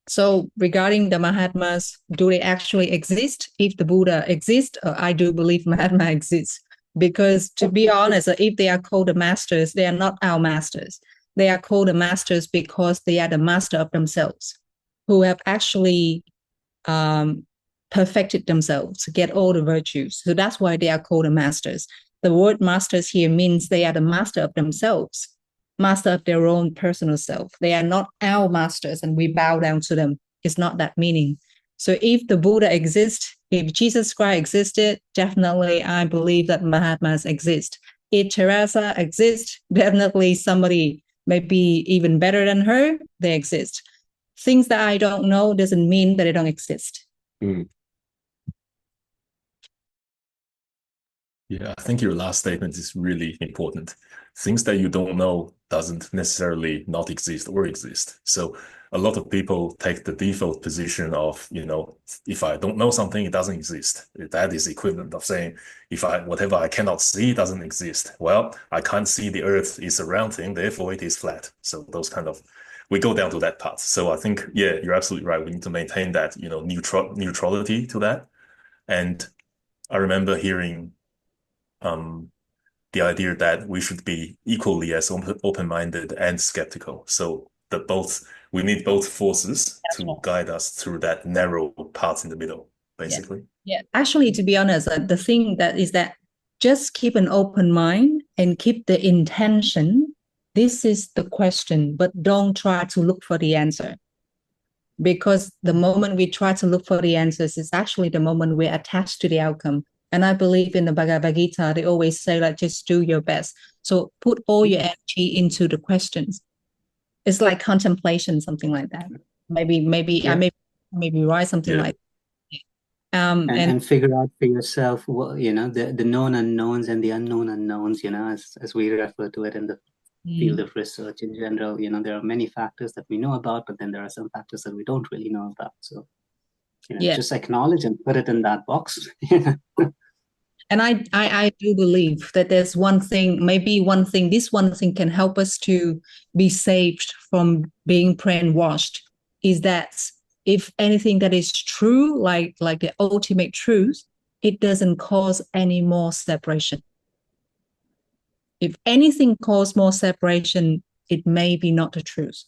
So regarding the Mahatmas, do they actually exist? If the Buddha exists, I do believe Mahatma exists. Because to be honest, if they are called the masters, they are not our masters. They are called the masters because they are the master of themselves, who have actually perfected themselves, get all the virtues. So that's why they are called the masters. The word masters here means they are the master of themselves, master of their own personal self. They are not our masters and we bow down to them. It's not that meaning. So if the Buddha exists, if Jesus Christ existed, definitely I believe that Mahatmas exist. If Teresa exists, definitely somebody maybe even better than her, they exist. Things that I don't know doesn't mean that they don't exist. Mm. Yeah, I think your last statement is really important. Things that you don't know doesn't necessarily not exist or exist. So a lot of people take the default position of, if I don't know something, it doesn't exist. That is equivalent of saying, whatever I cannot see doesn't exist. Well, I can't see the earth is a round thing, therefore it is flat. So those we go down to that path. So I think, yeah, you're absolutely right. We need to maintain that, neutrality to that. And I remember hearing the idea that we should be equally as open-minded and skeptical. So we need both forces to guide us through that narrow path in the middle, basically. Yeah. Actually, to be honest, the thing that is that just keep an open mind and keep the intention. This is the question, but don't try to look for the answer. Because the moment we try to look for the answers is actually the moment we're attached to the outcome. And I believe in the Bhagavad Gita, they always say like, just do your best. So put all your energy into the questions. It's like contemplation, something like that. Maybe Yeah. I may be right, something like that. And figure out for yourself, the known unknowns and the unknown unknowns, as we refer to it in the field of research in general. There are many factors that we know about, but then there are some factors that we don't really know about. So, just acknowledge and put it in that box. And I do believe that there's one thing, this one thing can help us to be saved from being brainwashed, is that if anything that is true, like the ultimate truth, it doesn't cause any more separation. If anything causes more separation, it may be not the truth.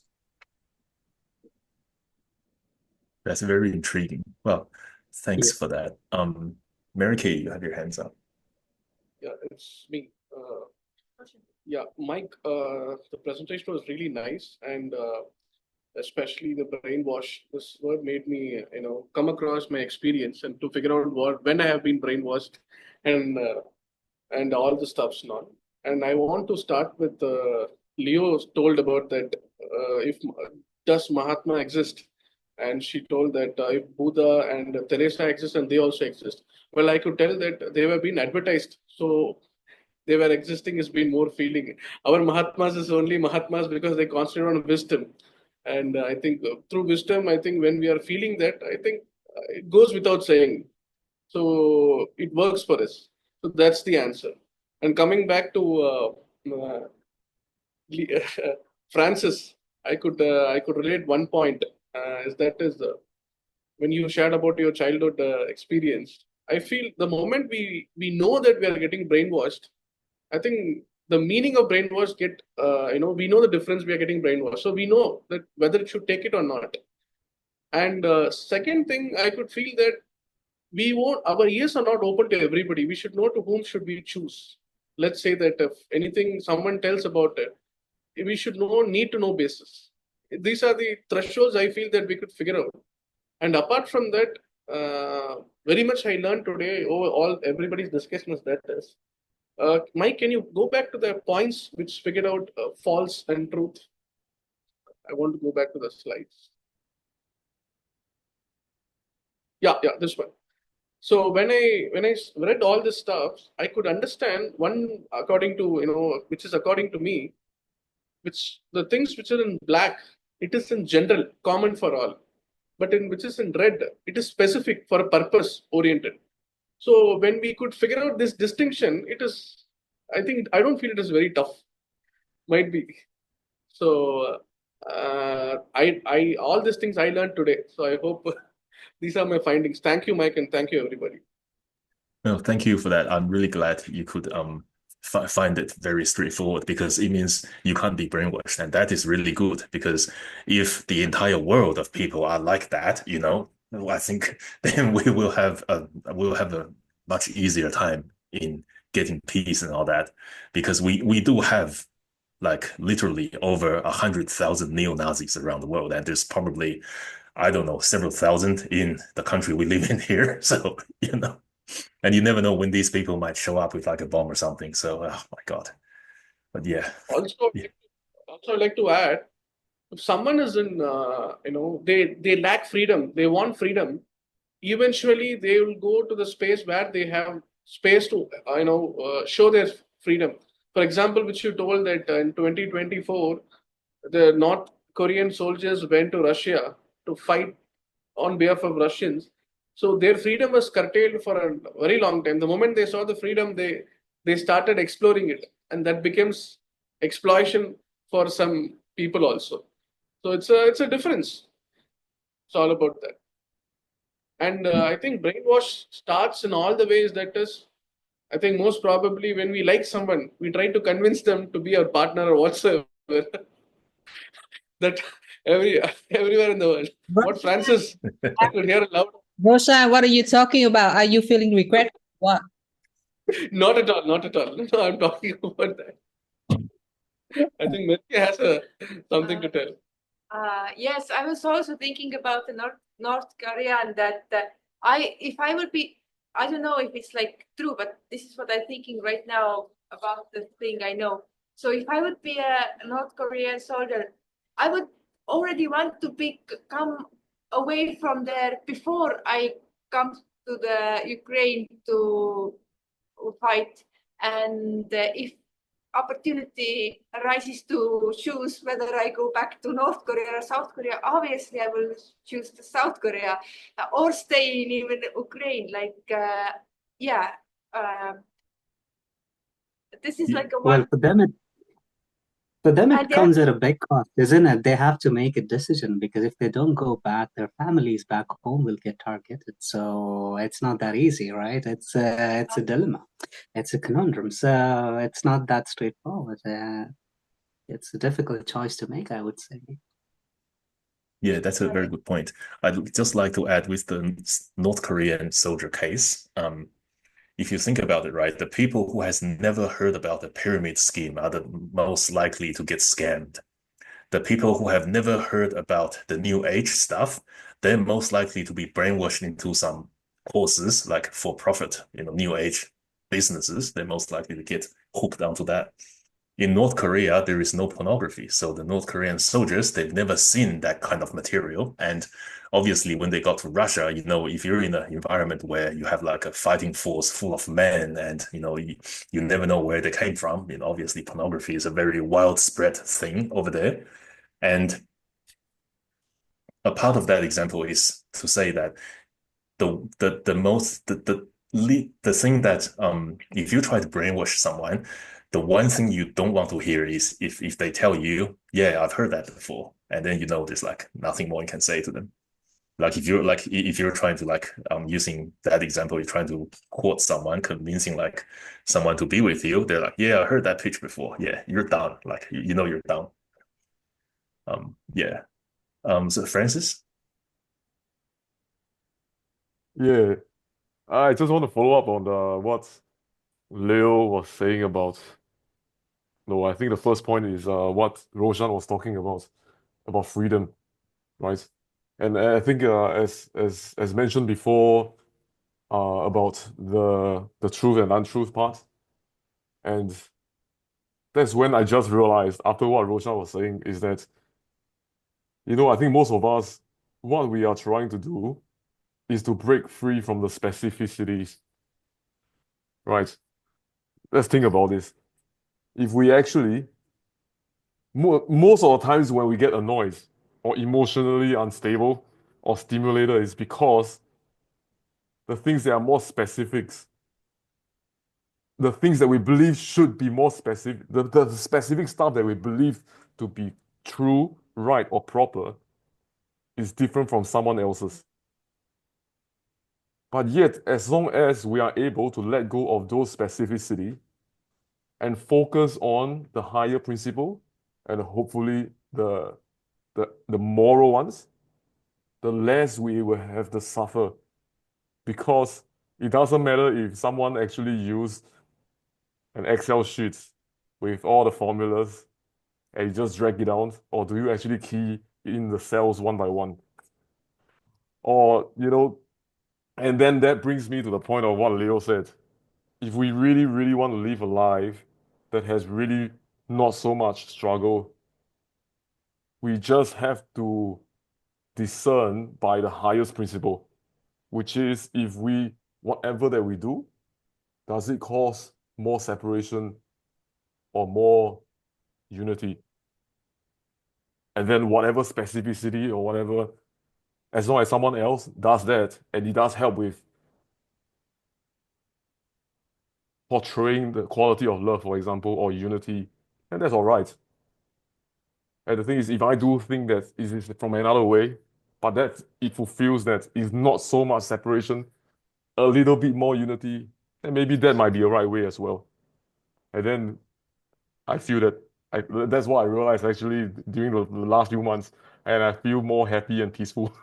That's very intriguing. Well, thanks for that. Mary Kay, you have your hands up. Yeah, it's me. Yeah, Mike, the presentation was really nice, and especially the brainwash. This word made me, come across my experience and to figure out when I have been brainwashed, and all the stuff's not. And I want to start with Leo told about that. If does Mahatma exist? And she told that if Buddha and Teresa exist, and they also exist. Well, I could tell that they were being advertised, so they were existing has been more feeling. Our Mahatmas is only Mahatmas because they concentrate on wisdom. And I think through wisdom, I think when we are feeling that, I think it goes without saying. So it works for us. So that's the answer. And coming back to Francis, I could relate one point. Is when you shared about your childhood experience. I feel the moment we know that we are getting brainwashed, I think the meaning of brainwash we know the difference we are getting brainwashed. So we know that whether it should take it or not. And second thing, I could feel that our ears are not open to everybody. We should know to whom should we choose. Let's say that if anything someone tells about it, we should need to know basis. These are the thresholds I feel that we could figure out. And apart from that, very much I learned today, everybody's discussion is that is. Mike, can you go back to the points which figured out false and truth? I want to go back to the slides. Yeah, this one. So when I read all this stuff, I could understand one according to which is according to me, which the things which are in black, it is in general common for all, but which is in red, it is specific for a purpose oriented. So when we could figure out this distinction, I don't feel it is very tough. Might be. So I all these things I learned today. So I hope these are my findings. Thank you, Mike, and thank you, everybody. No, thank you for that. I'm really glad you could find it very straightforward because it means you can't be brainwashed, and that is really good because if the entire world of people are like that, well, I think then we'll have a much easier time in getting peace and all that because we do have like literally over 100,000 neo-Nazis around the world, and there's probably, I don't know, several thousand in the country we live in here. So, and you never know when these people might show up with like a bomb or something. So, oh my God. But yeah. Also, Yeah. I'd like to add, if someone is in, they lack freedom, they want freedom, eventually they will go to the space where they have space to, show their freedom. For example, which you told that in 2024, the North Korean soldiers went to Russia to fight on behalf of Russians. So their freedom was curtailed for a very long time. The moment they saw the freedom, they started exploring it, and that becomes exploitation for some people also. So it's a difference. It's all about that. And I think brainwash starts in all the ways that is. I think most probably when we like someone, we try to convince them to be our partner or whatsoever. That everywhere in the world. What Francis, I could hear loud. Roshan, what are you talking about? Are you feeling regret? What? Not at all, not at all. No, I'm talking about that. I think Murky has something to tell. Yes, I was also thinking about the North Korea and that if I would be, I don't know if it's like true, but this is what I'm thinking right now about the thing I know. So if I would be a North Korean soldier, I would already want to come away from there before I come to the Ukraine to fight. And if opportunity arises to choose whether I go back to North Korea or South Korea, obviously I will choose the South Korea or stay in even Ukraine. Like, this is like a Well, one. for them, And it comes at a big cost, isn't it? They have to make a decision because if they don't go back, their families back home will get targeted. So it's not that easy, right? It's a dilemma. It's a conundrum. So it's not that straightforward. It's a difficult choice to make, I would say. Yeah, that's a very good point. I'd just like to add with the North Korean soldier case. If you think about it, right, the people who has never heard about the pyramid scheme are the most likely to get scammed. The people who have never heard about the new age stuff, they're most likely to be brainwashed into some courses like for profit, new age businesses. They're most likely to get hooked onto that. In North Korea, there is no pornography. So the North Korean soldiers, they've never seen that kind of material. And obviously, when they got to Russia, if you're in an environment where you have like a fighting force full of men and, you never know where they came from, obviously pornography is a very widespread thing over there. And a part of that example is to say that the thing that if you try to brainwash someone, the one thing you don't want to hear is if they tell you, yeah, I've heard that before, and then there's like nothing more you can say to them. Like if you're trying to using that example, you're trying to court someone, convincing like someone to be with you, they're like, yeah, I heard that pitch before. Yeah, you're down. Like you're down. Yeah. So Francis? Yeah, I just want to follow up on what Leo was saying about. No, I think the first point is what Roshan was talking about freedom, right? And I think as mentioned before, about the truth and untruth part, and that's when I just realized after what Roshan was saying is that I think most of us, what we are trying to do is to break free from the specificities, right? Let's think about this. If we actually, most of the times when we get annoyed or emotionally unstable or stimulated, is because the things that are more specifics, the things that we believe should be more specific, the specific stuff that we believe to be true right or proper is different from someone else's. But yet, as long as we are able to let go of those specificity and focus on the higher principle and hopefully the moral ones, the less we will have to suffer. Because it doesn't matter if someone actually used an Excel sheet with all the formulas and you just drag it down, or do you actually key in the cells one by one? Or, and then that brings me to the point of what Leo said. If we really, really want to live a life that has really not so much struggle, we just have to discern by the highest principle, which is whatever that we do, does it cause more separation or more unity? And then whatever specificity or whatever, as long as someone else does that and it does help with portraying the quality of love, for example, or unity, and that's all right. And the thing is, if I do think that it is from another way, but that it fulfills that is not so much separation, a little bit more unity, then maybe that might be a right way as well. And then I feel that's what I realized actually during the last few months, and I feel more happy and peaceful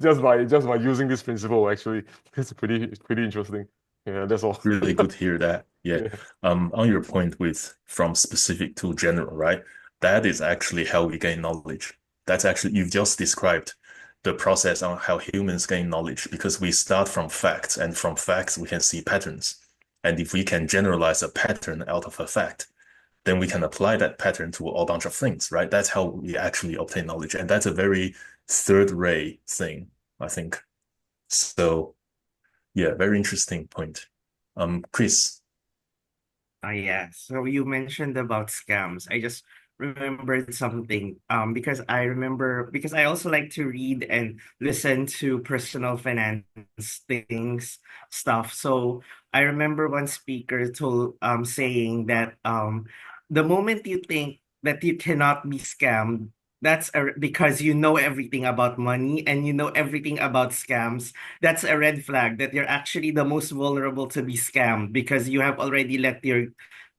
just by using this principle. Actually, it's pretty interesting. Yeah, that's all. Really good to hear that. Yeah. Yeah. On your point with from specific to general, right? That is actually how we gain knowledge. That's actually, you've just described the process on how humans gain knowledge, because we start from facts, and from facts we can see patterns. And if we can generalize a pattern out of a fact, then we can apply that pattern to a whole bunch of things, right? That's how we actually obtain knowledge. And that's a very third ray thing, I think. So yeah, very interesting point. Chris. Yeah. So you mentioned about scams. I just remembered something. Because I also like to read and listen to personal finance things stuff. So I remember one speaker told saying that the moment you think that you cannot be scammed, because you know everything about money and you know everything about scams. That's a red flag that you're actually the most vulnerable to be scammed, because you have already let your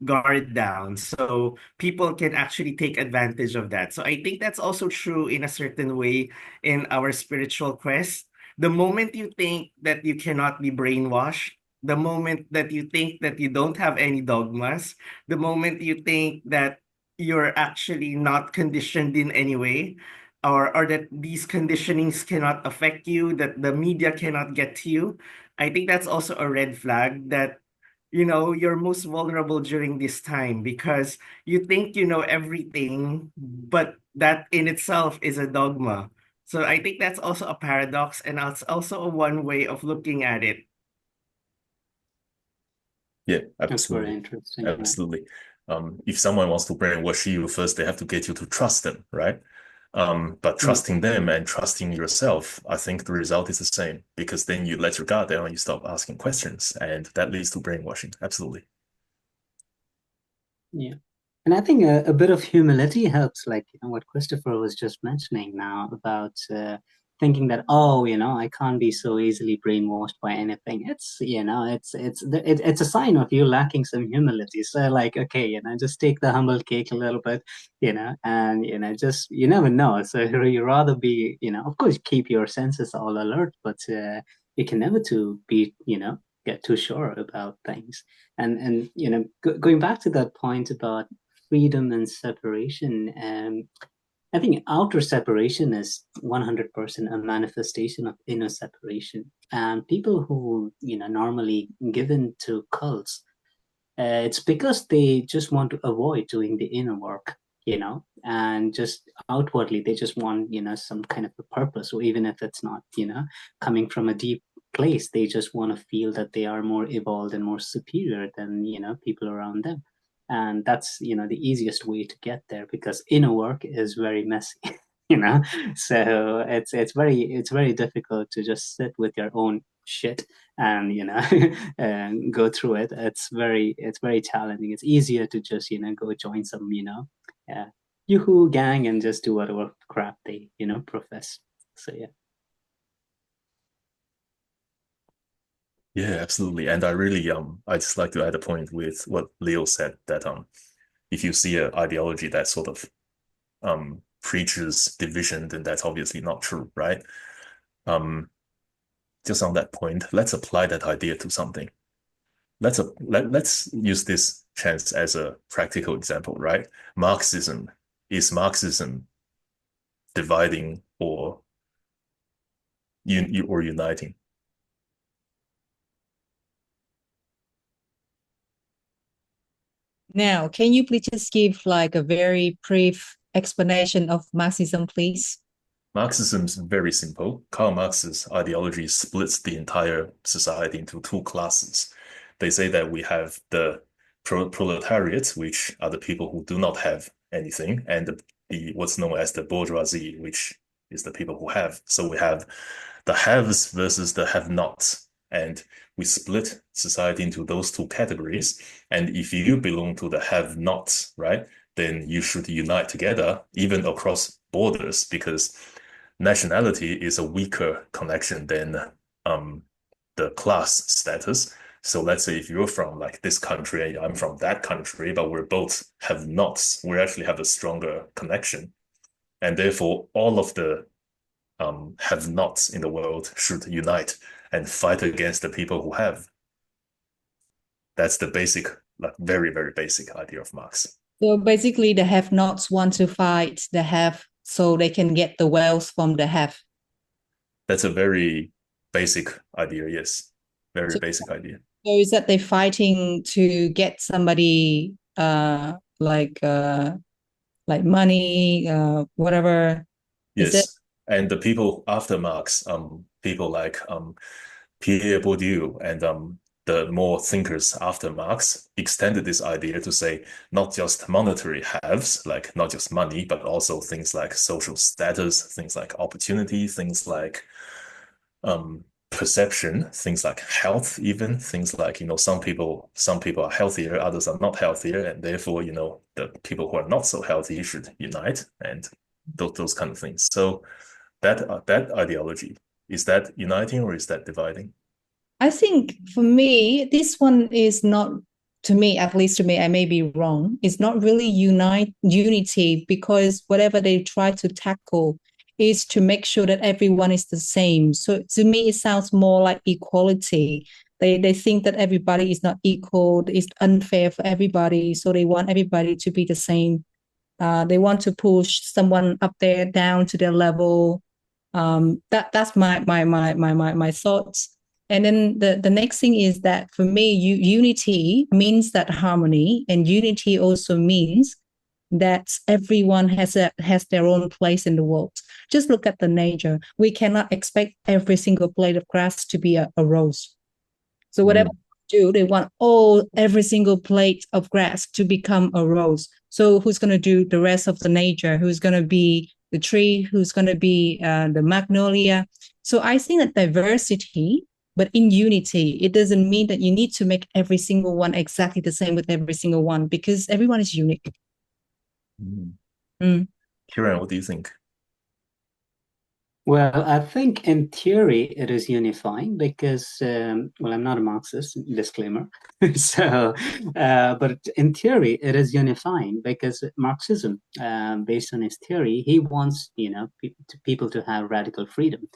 guard down. So people can actually take advantage of that. So I think that's also true in a certain way in our spiritual quest. The moment you think that you cannot be brainwashed, the moment that you think that you don't have any dogmas, the moment you think that you're actually not conditioned in any way, or that these conditionings cannot affect you, that the media cannot get to you, I think that's also a red flag that you're most vulnerable during this time, because you think you know everything, but that in itself is a dogma. So I think that's also a paradox, and it's also a one way of looking at it. Yeah, That's very absolutely. interesting. Absolutely. If someone wants to brainwash you, first they have to get you to trust them, right? But trusting them and trusting yourself, I think the result is the same, because then you let your guard down and you stop asking questions, and that leads to brainwashing. Absolutely. Yeah. And I think a bit of humility helps, like what Christopher was just mentioning now about thinking that, oh, I can't be so easily brainwashed by anything. It's a sign of you lacking some humility. So like, okay, just take the humble cake a little bit, and just, you never know. So you rather be, of course, keep your senses all alert, but you can never get too sure about things. And going back to that point about freedom and separation, I think outer separation is 100% a manifestation of inner separation. And people who normally given to cults, it's because they just want to avoid doing the inner work, and just outwardly they just want some kind of a purpose, or even if it's not coming from a deep place, they just want to feel that they are more evolved and more superior than people around them. And that's the easiest way to get there, because inner work is very messy. So it's very difficult to just sit with your own shit and and go through it. It's very challenging. It's easier to just go join some yoo-hoo gang and just do whatever crap they, profess. So yeah. Yeah, absolutely. And I really I just like to add a point with what Leo said, that if you see an ideology that sort of preaches division, then that's obviously not true, right? Just on that point, let's apply that idea to something. Let's use this chance as a practical example, right? Is Marxism dividing or uniting? Now, can you please just give like a very brief explanation of Marxism, please? Marxism is very simple. Karl Marx's ideology splits the entire society into two classes. They say that we have the proletariat, which are the people who do not have anything, and the what's known as the bourgeoisie, which is the people who have. So we have the haves versus the have-nots, and we split society into those two categories. And if you belong to the have-nots, right, then you should unite together, even across borders, because nationality is a weaker connection than the class status. So let's say if you're from like this country and I'm from that country, but we're both have nots, we actually have a stronger connection. And therefore, all of the have nots in the world should unite and fight against the people who have. That's the basic, like very, very basic idea of Marx. So basically, the have-nots want to fight the have so they can get the wealth from the have. That's a very basic idea, yes. Very basic idea. So is that they're fighting to get somebody like money, whatever? Yes. And the people after Marx, people like Pierre Bourdieu and the more thinkers after Marx extended this idea to say not just monetary haves, like not just money, but also things like social status, things like opportunity, things like perception, things like health, even things like, some people are healthier, others are not healthier, and therefore, the people who are not so healthy should unite, and those kind of things. So that ideology, is that uniting or is that dividing? I think for me, this one is not, to me, at least to me, I may be wrong. It's not really unity, because whatever they try to tackle is to make sure that everyone is the same. So to me, it sounds more like equality. They think that everybody is not equal, it's unfair for everybody. So they want everybody to be the same. They want to push someone up there down to their level. That's my thoughts. And then the next thing is that for me, unity means that harmony, and unity also means that everyone has their own place in the world. Just look at the nature. We cannot expect every single blade of grass to be a rose. So whatever they do, they want every single blade of grass to become a rose. So who's going to do the rest of the nature? Who's going to be the tree? Who's going to be the magnolia? So I think that diversity, but in unity, it doesn't mean that you need to make every single one exactly the same with every single one, because everyone is unique. Kieran, what do you think? Well, I think in theory it is unifying because, I'm not a Marxist, disclaimer. So, but in theory it is unifying because Marxism, based on his theory, he wants, people to have radical freedom.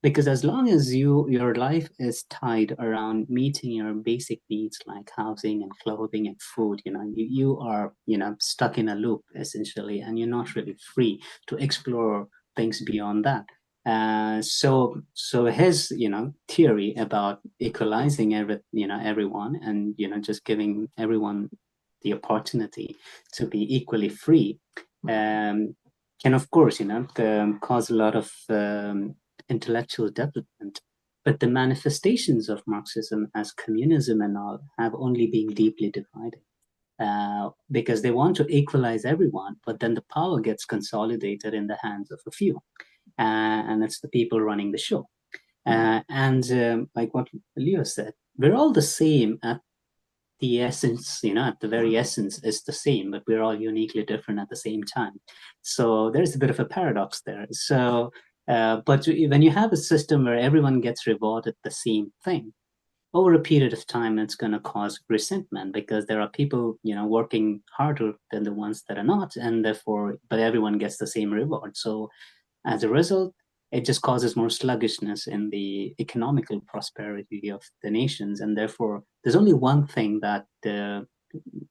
Because as long as your life is tied around meeting your basic needs like housing and clothing and food, you are, stuck in a loop essentially, and you're not really free to explore things beyond that. So his theory about equalizing everyone and just giving everyone the opportunity to be equally free can of course cause a lot of intellectual development, but the manifestations of Marxism as communism and all have only been deeply divided. Because they want to equalize everyone, but then the power gets consolidated in the hands of a few. And it's the people running the show. And like what Leo said, we're all the same at the essence, at the very essence is the same, but we're all uniquely different at the same time. So there's a bit of a paradox there. So, but when you have a system where everyone gets rewarded the same thing, over a period of time, it's going to cause resentment because there are people, working harder than the ones that are not, and therefore, but everyone gets the same reward. So as a result, it just causes more sluggishness in the economical prosperity of the nations. And therefore, there's only one thing that,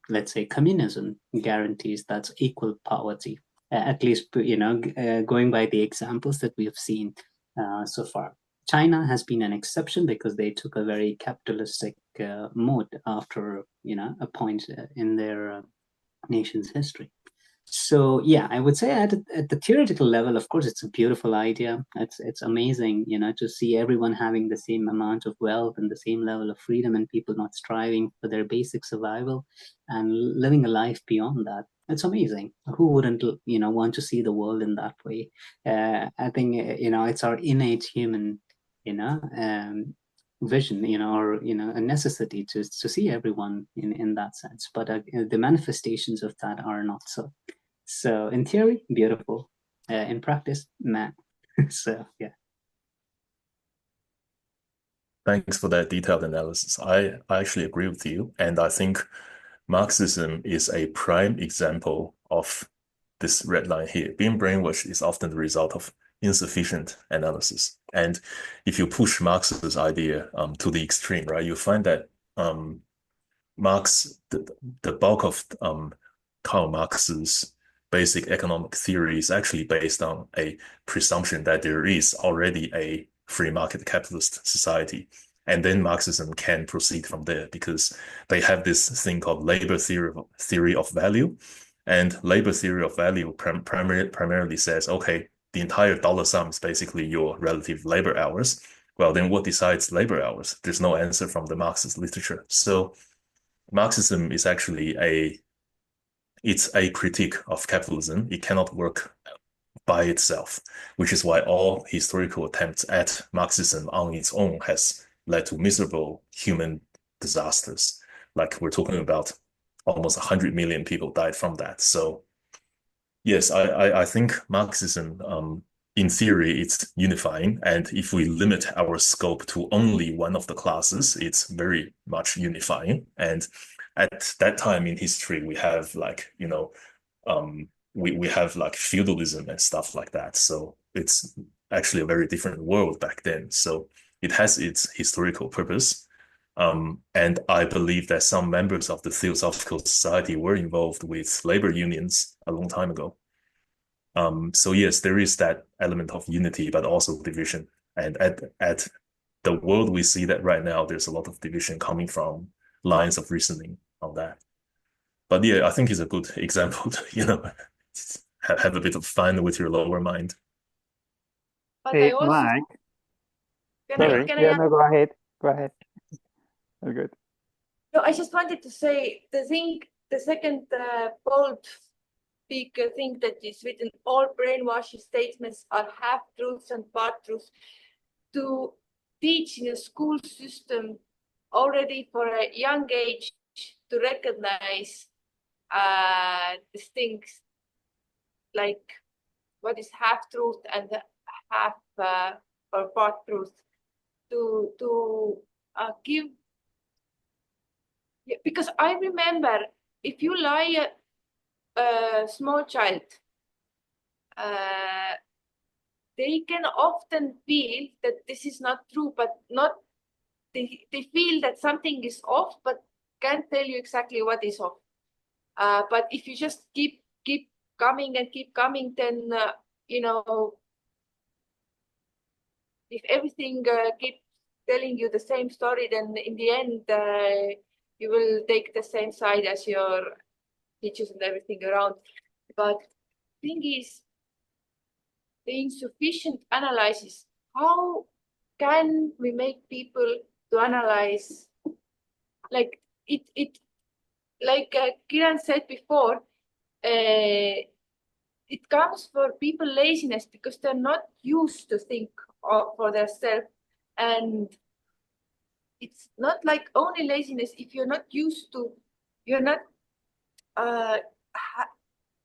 let's say, communism guarantees, that's equal poverty. At least, going by the examples that we have seen so far. China has been an exception because they took a very capitalistic mode after, a point in their nation's history. So yeah, I would say at the theoretical level, of course, it's a beautiful idea. It's amazing, to see everyone having the same amount of wealth and the same level of freedom, and people not striving for their basic survival and living a life beyond that. It's amazing. Who wouldn't, want to see the world in that way? I think it's our innate human, vision, or a necessity to see everyone in that sense. But the manifestations of that are not so. So in theory, beautiful. In practice, man. So yeah. Thanks for that detailed analysis. I actually agree with you. And I think Marxism is a prime example of this red line here. Being brainwashed is often the result of insufficient analysis. And if you push Marx's idea to the extreme, right, you find that Marx, the bulk of Karl Marx's basic economic theory is actually based on a presumption that there is already a free market capitalist society. And then Marxism can proceed from there because they have this thing called labor theory of value. And labor theory of value primarily says, okay, the entire dollar sum is basically your relative labor hours. Well, then what decides labor hours? There's no answer from the Marxist literature. So Marxism is actually it's a critique of capitalism. It cannot work by itself, which is why all historical attempts at Marxism on its own has led to miserable human disasters. Like we're talking about almost 100 million people died from that. So yes, I think Marxism, in theory, it's unifying. And if we limit our scope to only one of the classes, it's very much unifying. And at that time in history, we have we have like feudalism and stuff like that. So it's actually a very different world back then. So it has its historical purpose. And I believe that some members of the Theosophical Society were involved with labor unions a long time ago. So yes, there is that element of unity, but also division. And at the world we see that right now, there's a lot of division coming from lines of reasoning on that. But yeah, I think it's a good example to, have a bit of fun with your lower mind. But Hey, I also Mike, sorry. can I Yeah, no, go ahead. Go ahead. All good. No, I just wanted to say the second bold big thing that is written, all brainwashing statements are half-truths and part-truths, to teach in a school system already for a young age to recognize these things like what is half-truth and half or part-truth, to give. Yeah, because I remember if you lie a small child, they can often feel that this is not true, but not they feel that something is off, but can't tell you exactly what is off. But if you just keep coming and keep coming, then if everything keeps telling you the same story, then in the end you will take the same side as your teachers and everything around. But thing is, the insufficient analysis. How can we make people to analyze? Like it like Kiran said before, it comes for people laziness because they're not used to think for themselves, and it's not like only laziness. If you're not used to, you're not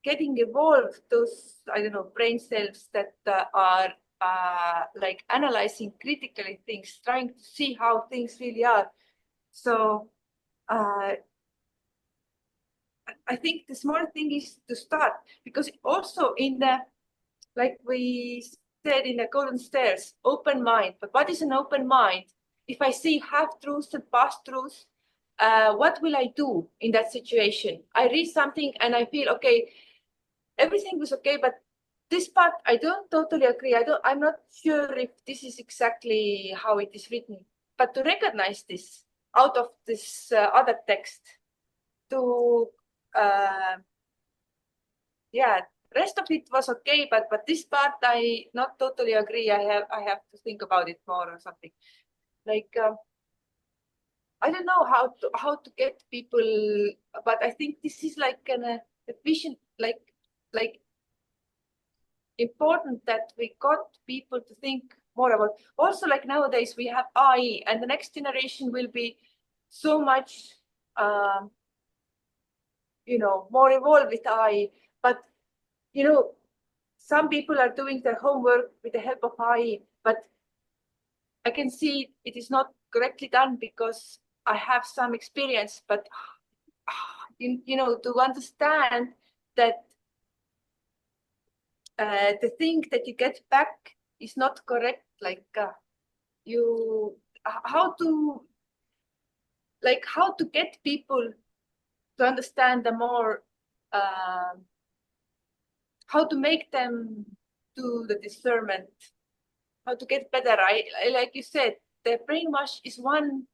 getting evolved those, I don't know, brain cells that are like analyzing critically things, trying to see how things really are. So I think the small thing is to start, because also in the, like we said in the golden stairs, open mind. But what is an open mind? If I see half truths and past truths, what will I do in that situation? I read something and I feel, okay, everything was okay, but this part I don't totally agree. I'm not sure if this is exactly how it is written. But to recognize this out of this other text, to yeah, rest of it was okay, but this part I not totally agree. I have to think about it more or something. Like I don't know how to get people, but I think this is like an efficient, like important that we got people to think more about. Also, like nowadays we have AI, and the next generation will be so much more evolved with AI. But some people are doing their homework with the help of AI, but I can see it is not correctly done because I have some experience. But to understand that the thing that you get back is not correct, like how to get people to understand the more, how to make them do the discernment, how to get better. I like you said, the brainwash is one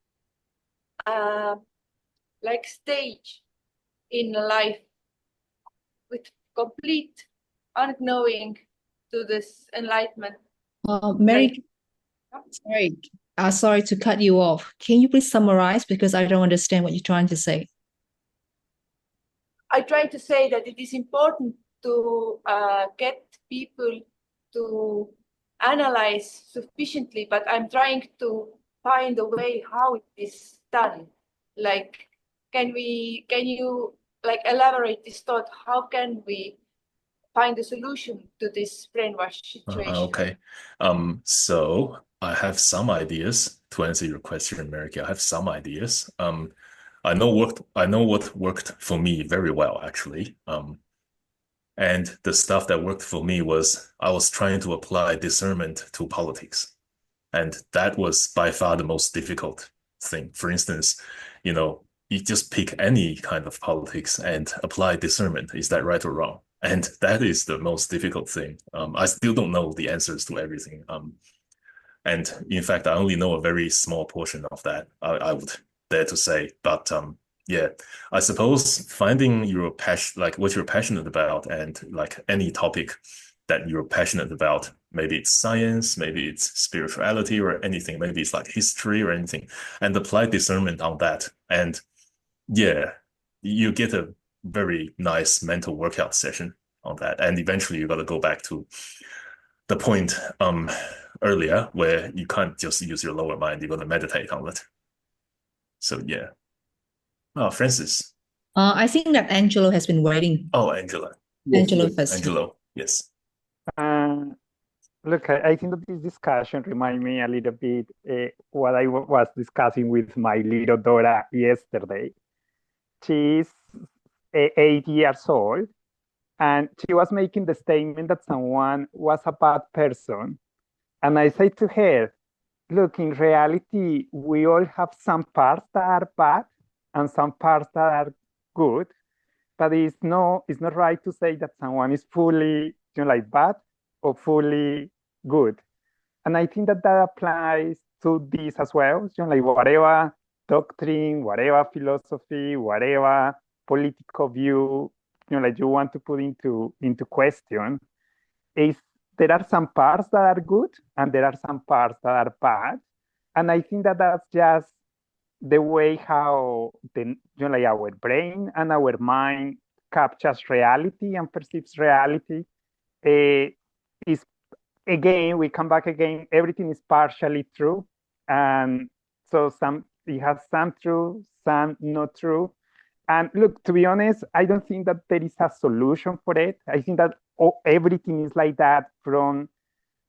like stage in life with complete unknowing to this enlightenment. Mary, sorry to cut you off. Can you please summarize, because I don't understand what you're trying to say? I try to say that it is important to get people to analyze sufficiently, but I'm trying to find a way how it is done. Like, can you like elaborate this thought? How can we find a solution to this brainwash situation? Okay. So I have some ideas to answer your question, Mary. I have some ideas. I know what worked for me very well, actually. And the stuff that worked for me was I was trying to apply discernment to politics. And that was by far the most difficult thing. For instance, you just pick any kind of politics and apply discernment. Is that right or wrong? And that is the most difficult thing. I still don't know the answers to everything. And in fact, I only know a very small portion of that, I would dare to say. But yeah, I suppose finding your passion, like what you're passionate about, and like any topic that you're passionate about, maybe it's science, maybe it's spirituality or anything, maybe it's like history or anything, and apply discernment on that. And yeah, you get a very nice mental workout session on that. And eventually you got to go back to the point earlier where you can't just use your lower mind, you got to meditate on it. So yeah. Oh, Francis. I think that Angelo has been waiting. Oh, Angela. Angelo first. Angelo, yes. Look, I think that this discussion reminds me a little bit what I was discussing with my little daughter yesterday. She's 8 years old, and she was making the statement that someone was a bad person. And I say to her, look, in reality, we all have some parts that are bad and some parts that are good, but it's not right to say that someone is fully like bad or fully good. And I think that applies to this as well. Like whatever doctrine, whatever philosophy, whatever political view, like you want to put into question, is there are some parts that are good and there are some parts that are bad. And I think that that's just the way how like our brain and our mind captures reality and perceives reality. Is again, we come back again, everything is partially true. And so it has some true, some not true. And look, to be honest, I don't think that there is a solution for it. I think that everything is like that from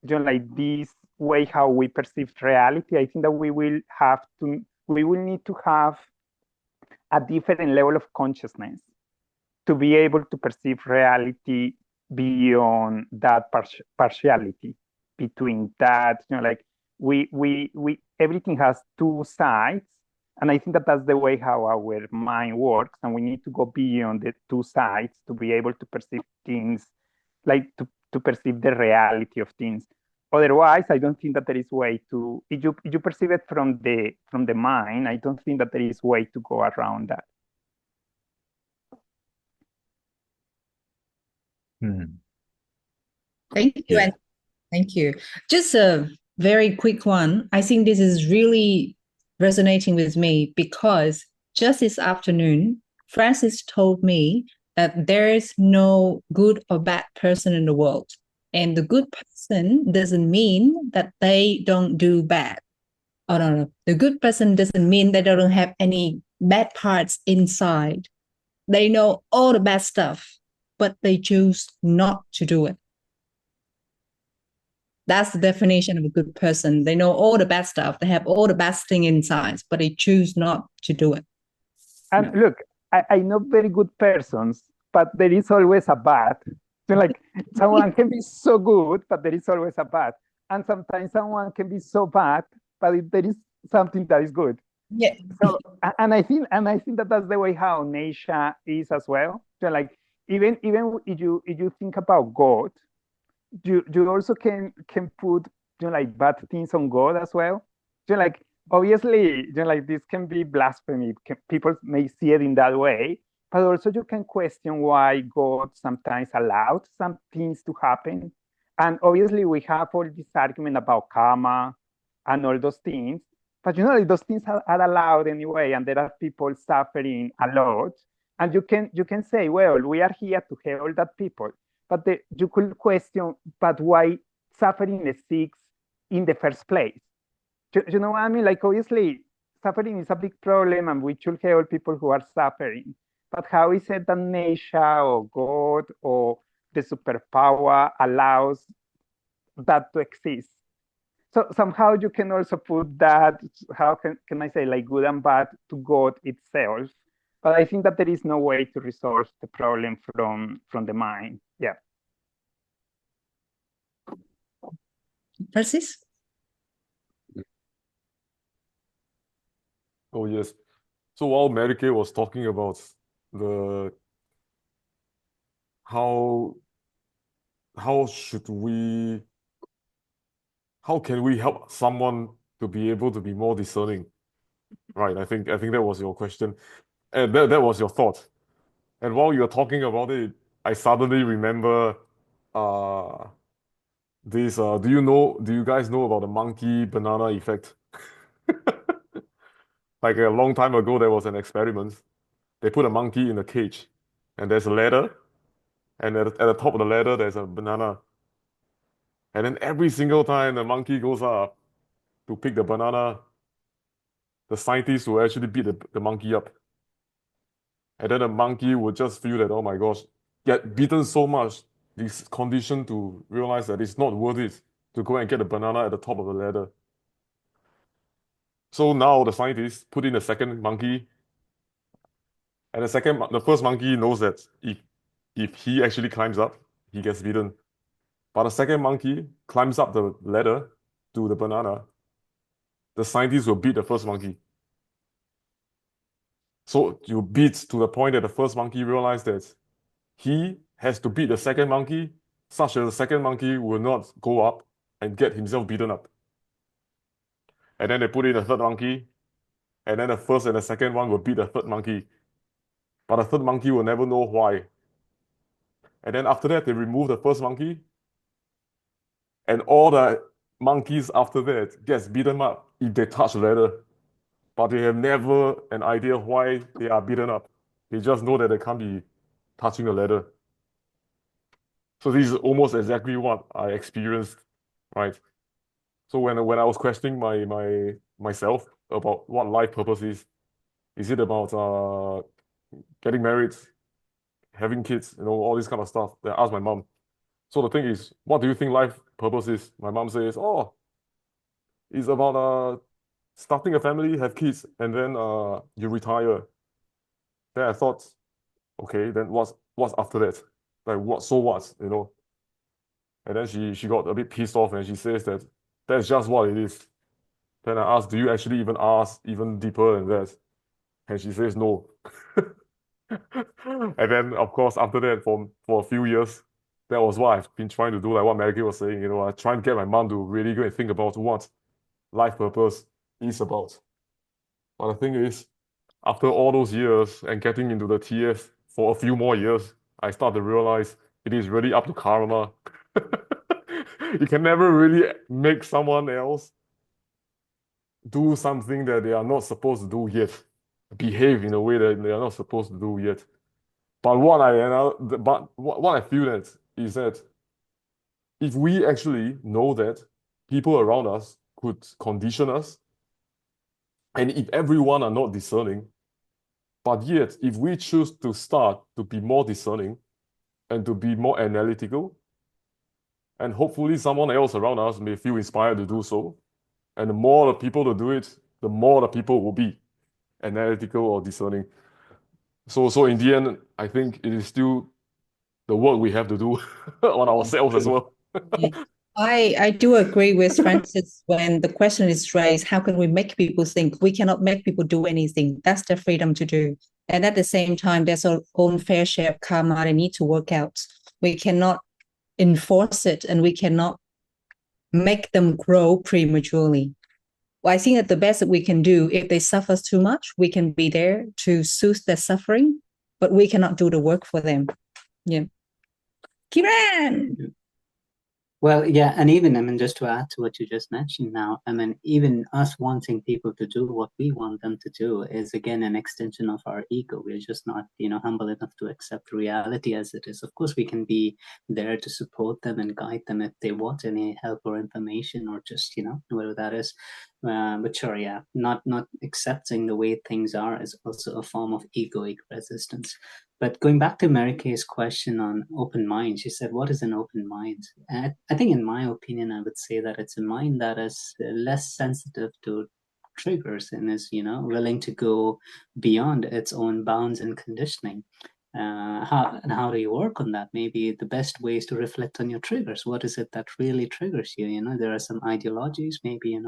like this way how we perceive reality. I think that we will need to have a different level of consciousness to be able to perceive reality beyond that partiality between that, like we everything has two sides. And I think that that's the way how our mind works. And we need to go beyond the two sides to be able to perceive things, like to perceive the reality of things. Otherwise, I don't think that there is way to, if you perceive it from the mind, I don't think that there is way to go around that. Thank you. Yeah. And thank you. Just a very quick one. I think this is really resonating with me because just this afternoon, Francis told me that there is no good or bad person in the world. And the good person doesn't mean that they don't do bad. Oh, no. The good person doesn't mean they don't have any bad parts inside. They know all the bad stuff, but they choose not to do it. That's the definition of a good person. They know all the bad stuff. They have all the bad thing inside, but they choose not to do it. And look, I know very good persons, but there is always a bad. So like someone can be so good, but there is always a bad. And sometimes someone can be so bad, but there is something that is good. Yeah. So and I think that that's the way how nature is as well. So like even if you think about God, you also can put like bad things on God as well. Like obviously like this can be blasphemy. People may see it in that way, but also you can question why God sometimes allowed some things to happen. And obviously we have all this argument about karma and all those things, but like, those things are allowed anyway, and there are people suffering a lot. And you can say, well, we are here to help that people. But you could question, but why suffering exists in the first place? You know what I mean? Like, obviously, suffering is a big problem and we should help people who are suffering. But how is it that nature or God or the superpower allows that to exist? So somehow you can also put that, how can I say, like good and bad to God itself. But I think that there is no way to resolve the problem from the mind. Yeah. Francis? Oh, yes. So while Mary Kay was talking about the how can we help someone to be able to be more discerning? Right. I think that was your question. And that was your thought. And while you were talking about it, I suddenly remember this do you guys know about the monkey banana effect? Like a long time ago, there was an experiment. They put a monkey in a cage, and there's a ladder, and at the top of the ladder, there's a banana. And then every single time the monkey goes up to pick the banana, the scientists will actually beat the monkey up. And then the monkey would just feel that, oh my gosh, get beaten so much, he's conditioned to realize that it's not worth it to go and get the banana at the top of the ladder. So now the scientists put in a second monkey, and the first monkey knows that if he actually climbs up, he gets beaten. But the second monkey climbs up the ladder to the banana, the scientists will beat the first monkey. So you beat to the point that the first monkey realized that he has to beat the second monkey, such that the second monkey will not go up and get himself beaten up. And then they put in the third monkey, and then the first and the second one will beat the third monkey. But the third monkey will never know why. And then after that, they remove the first monkey, and all the monkeys after that gets beaten up if they touch the ladder. But they have never an idea why they are beaten up. They just know that they can't be touching the ladder. So this is almost exactly what I experienced, right? So when I was questioning myself about what life purpose is it about getting married, having kids, all this kind of stuff? Then I asked my mom. So the thing is, what do you think life purpose is? My mom says, oh, it's about starting a family, have kids, and then you retire. Then I thought, okay, then what's after that? Like what? So what? And then she got a bit pissed off and she says that that's just what it is. Then I asked, do you actually even ask even deeper than that? And she says no. And then of course after that for a few years, that was what I've been trying to do, like what Maggie was saying, I trying to get my mom to really go and think about what life purpose is about. But the thing is, after all those years and getting into the TF for a few more years, I start to realize it is really up to karma. You can never really make someone else do something that they are not supposed to do yet, behave in a way that they are not supposed to do yet. But what I feel that is that if we actually know that people around us could condition us, and if everyone are not discerning, but yet if we choose to start to be more discerning and to be more analytical, and hopefully someone else around us may feel inspired to do so, and the more the people to do it, the more the people will be analytical or discerning. So in the end, I think it is still the work we have to do on ourselves as well. I do agree with Francis when the question is raised, how can we make people think? We cannot make people do anything. That's their freedom to do. And at the same time, there's our own fair share of karma they need to work out. We cannot enforce it and we cannot make them grow prematurely. Well, I think that the best that we can do, if they suffer too much, we can be there to soothe their suffering, but we cannot do the work for them. Yeah. Kiran! Well, yeah, and even, just to add to what you just mentioned now, even us wanting people to do what we want them to do is, again, an extension of our ego. We're just not, humble enough to accept reality as it is. Of course, we can be there to support them and guide them if they want any help or information or just, whatever that is. But sure, yeah, not accepting the way things are is also a form of egoic resistance. But going back to Mary Kay's question on open mind, she said, what is an open mind? And I think, in my opinion, I would say that it's a mind that is less sensitive to triggers and is, willing to go beyond its own bounds and conditioning. How do you work on that? Maybe the best way is to reflect on your triggers. What is it that really triggers you? There are some ideologies, maybe,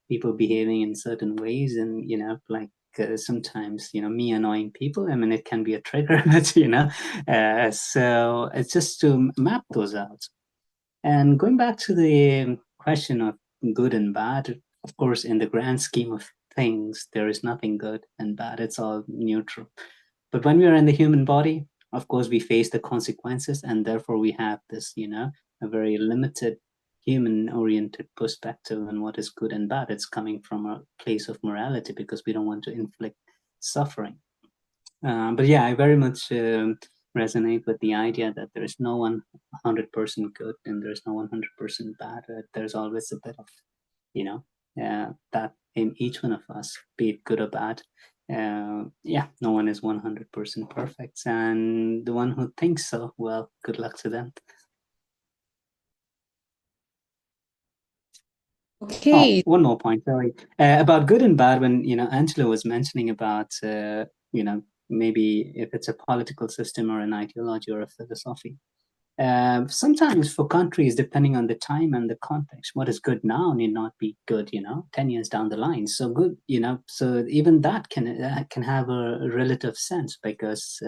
people behaving in certain ways and, like, sometimes, me annoying people, it can be a trigger, but, so it's just to map those out. And going back to the question of good and bad, of course, in the grand scheme of things, there is nothing good and bad. It's all neutral. But when we are in the human body, of course, we face the consequences, and therefore we have this, a very limited human-oriented perspective on what is good and bad. It's coming from a place of morality because we don't want to inflict suffering. But yeah, I very much resonate with the idea that there is no 100% good and there's no 100% bad. There's always a bit of, that in each one of us, be it good or bad. Yeah, no one is 100% perfect. And the one who thinks so, well, good luck to them. Okay. Oh, one more point, sorry. About good and bad, when, Angela was mentioning about, maybe if it's a political system or an ideology or a philosophy. Sometimes for countries, depending on the time and the context, what is good now need not be good, 10 years down the line. So good, so even that can have a relative sense because,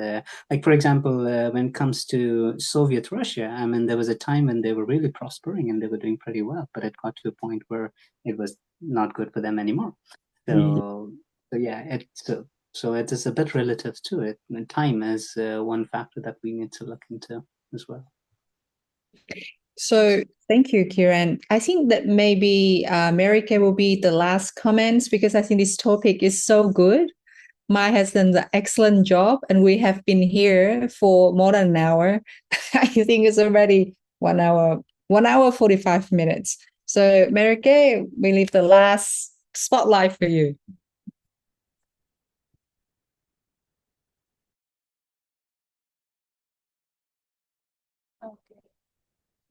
like, for example, when it comes to Soviet Russia, there was a time when they were really prospering and they were doing pretty well, but it got to a point where it was not good for them anymore. So yeah, so it is a bit relative to it. And time is one factor that we need to look into as well. So thank you, Kiran. I think that maybe Mary Kay will be the last comments because I think this topic is so good. Mai has done an excellent job and we have been here for more than an hour. I think it's already 1 hour, 1 hour, 45 minutes. So, Merike, we leave the last spotlight for you. Okay.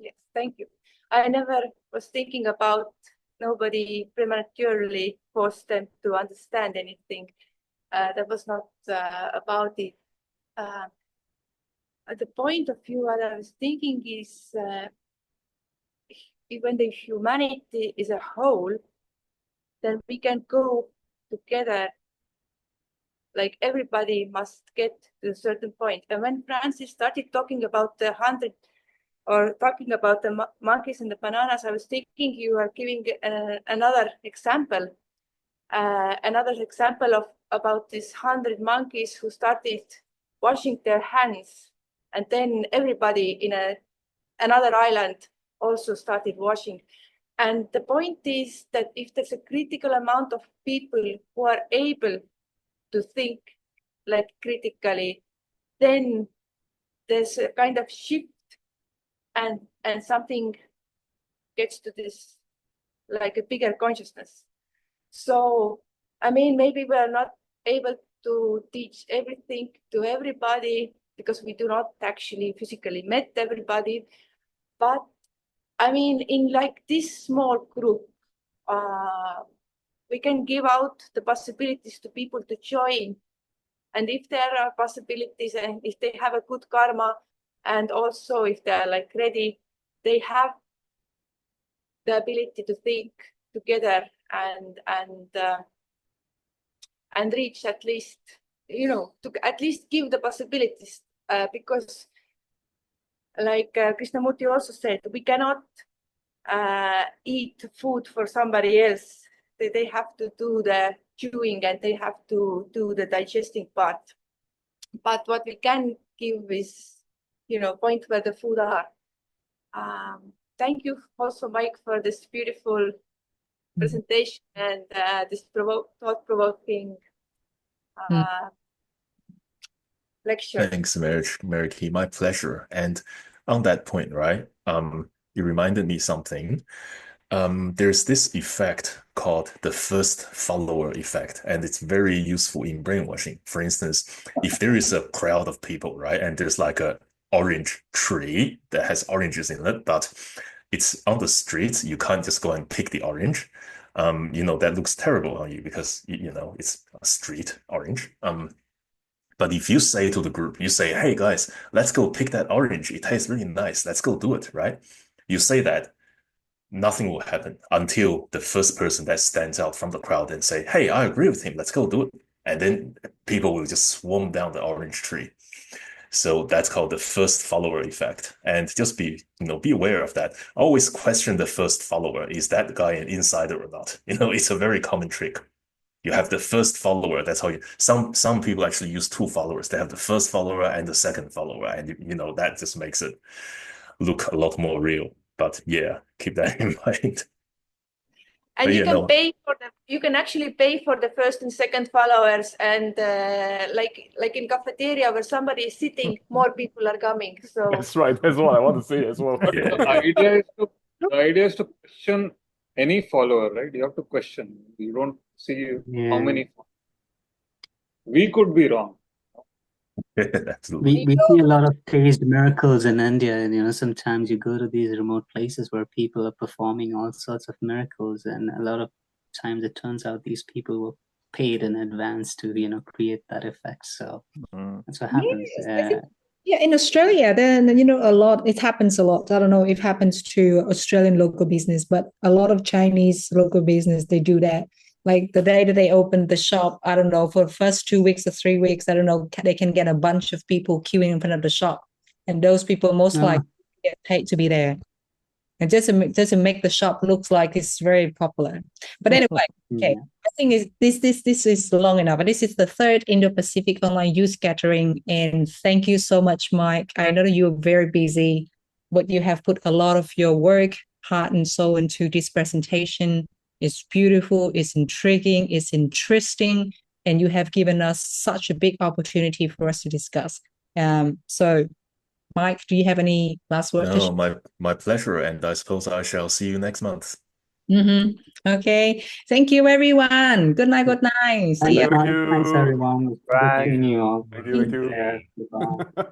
Yes, thank you. I never was thinking about nobody prematurely forced them to understand anything. That was not about it. The point of view what I was thinking is when the humanity is a whole, then we can go together. Like everybody must get to a certain point. And when Francis started talking about the 100 or talking about the monkeys and the bananas, I was thinking you are giving another example of about these 100 monkeys who started washing their hands, and then everybody in another island also started washing. And the point is that if there's a critical amount of people who are able to think like critically, then there's a kind of shift and something gets to this like a bigger consciousness. So, I mean, maybe we are not able to teach everything to everybody because we do not actually physically met everybody. But I mean, in like this small group, we can give out the possibilities to people to join. And if there are possibilities and if they have a good karma, and also if they're like ready, they have the ability to think together and reach at least, to at least give the possibilities, because like Krishnamurti also said, we cannot eat food for somebody else. They have to do the chewing and they have to do the digesting part. But what we can give is, point where the food are. Thank you also, Mike, for this beautiful presentation and this thought-provoking lecture. Thanks, Mary. My pleasure. And on that point, right, you reminded me something. There's this effect called the first follower effect, and it's very useful in brainwashing. For instance, if there is a crowd of people, right, and there's like a orange tree that has oranges in it, but it's on the street, you can't just go and pick the orange. That looks terrible on you because, it's a street orange. But if you say to the group, you say, hey guys, let's go pick that orange. It tastes really nice. Let's go do it, right? You say that, nothing will happen until the first person that stands out from the crowd and say, hey, I agree with him. Let's go do it. And then people will just swarm down the orange tree. So that's called the first follower effect. And just be aware of that. Always question the first follower. Is that guy an insider or not? It's a very common trick. You have the first follower. That's how some people actually use two followers. They have the first follower and the second follower. And that just makes it look a lot more real. But yeah, keep that in mind. And you can actually pay for the first and second followers, and like in cafeteria where somebody is sitting, more people are coming. So That's right. That's what I want to say as well. Yeah. The idea is to question any follower, right? You have to question. You don't see how many. We could be wrong. Absolutely. We see a lot of staged miracles in India, and sometimes you go to these remote places where people are performing all sorts of miracles, and a lot of times it turns out these people were paid in advance to create that effect. So that's what happens. Yeah, in Australia, then it happens a lot. I don't know if it happens to Australian local business, but a lot of Chinese local business, they do that. Like the day that they open the shop, I don't know, for the first 2 weeks or 3 weeks, I don't know, they can get a bunch of people queuing in front of the shop. And those people most likely get paid to be there. And just to make the shop look like it's very popular. But anyway, okay. I think this is long enough. And this is the third Indo-Pacific online youth gathering. And thank you so much, Mike. I know that you're very busy, but you have put a lot of your work, heart and soul into this presentation. It's beautiful, it's intriguing, it's interesting, and you have given us such a big opportunity for us to discuss. So Mike, do you have any last words? No, my pleasure. And I suppose I shall see you next month. Okay. Thank you, everyone. Good night. Good night. See Thank you. you. Thank Thanks, you. everyone. Good Bye. seeing you all. Thank you. Thank Take you. care. Goodbye.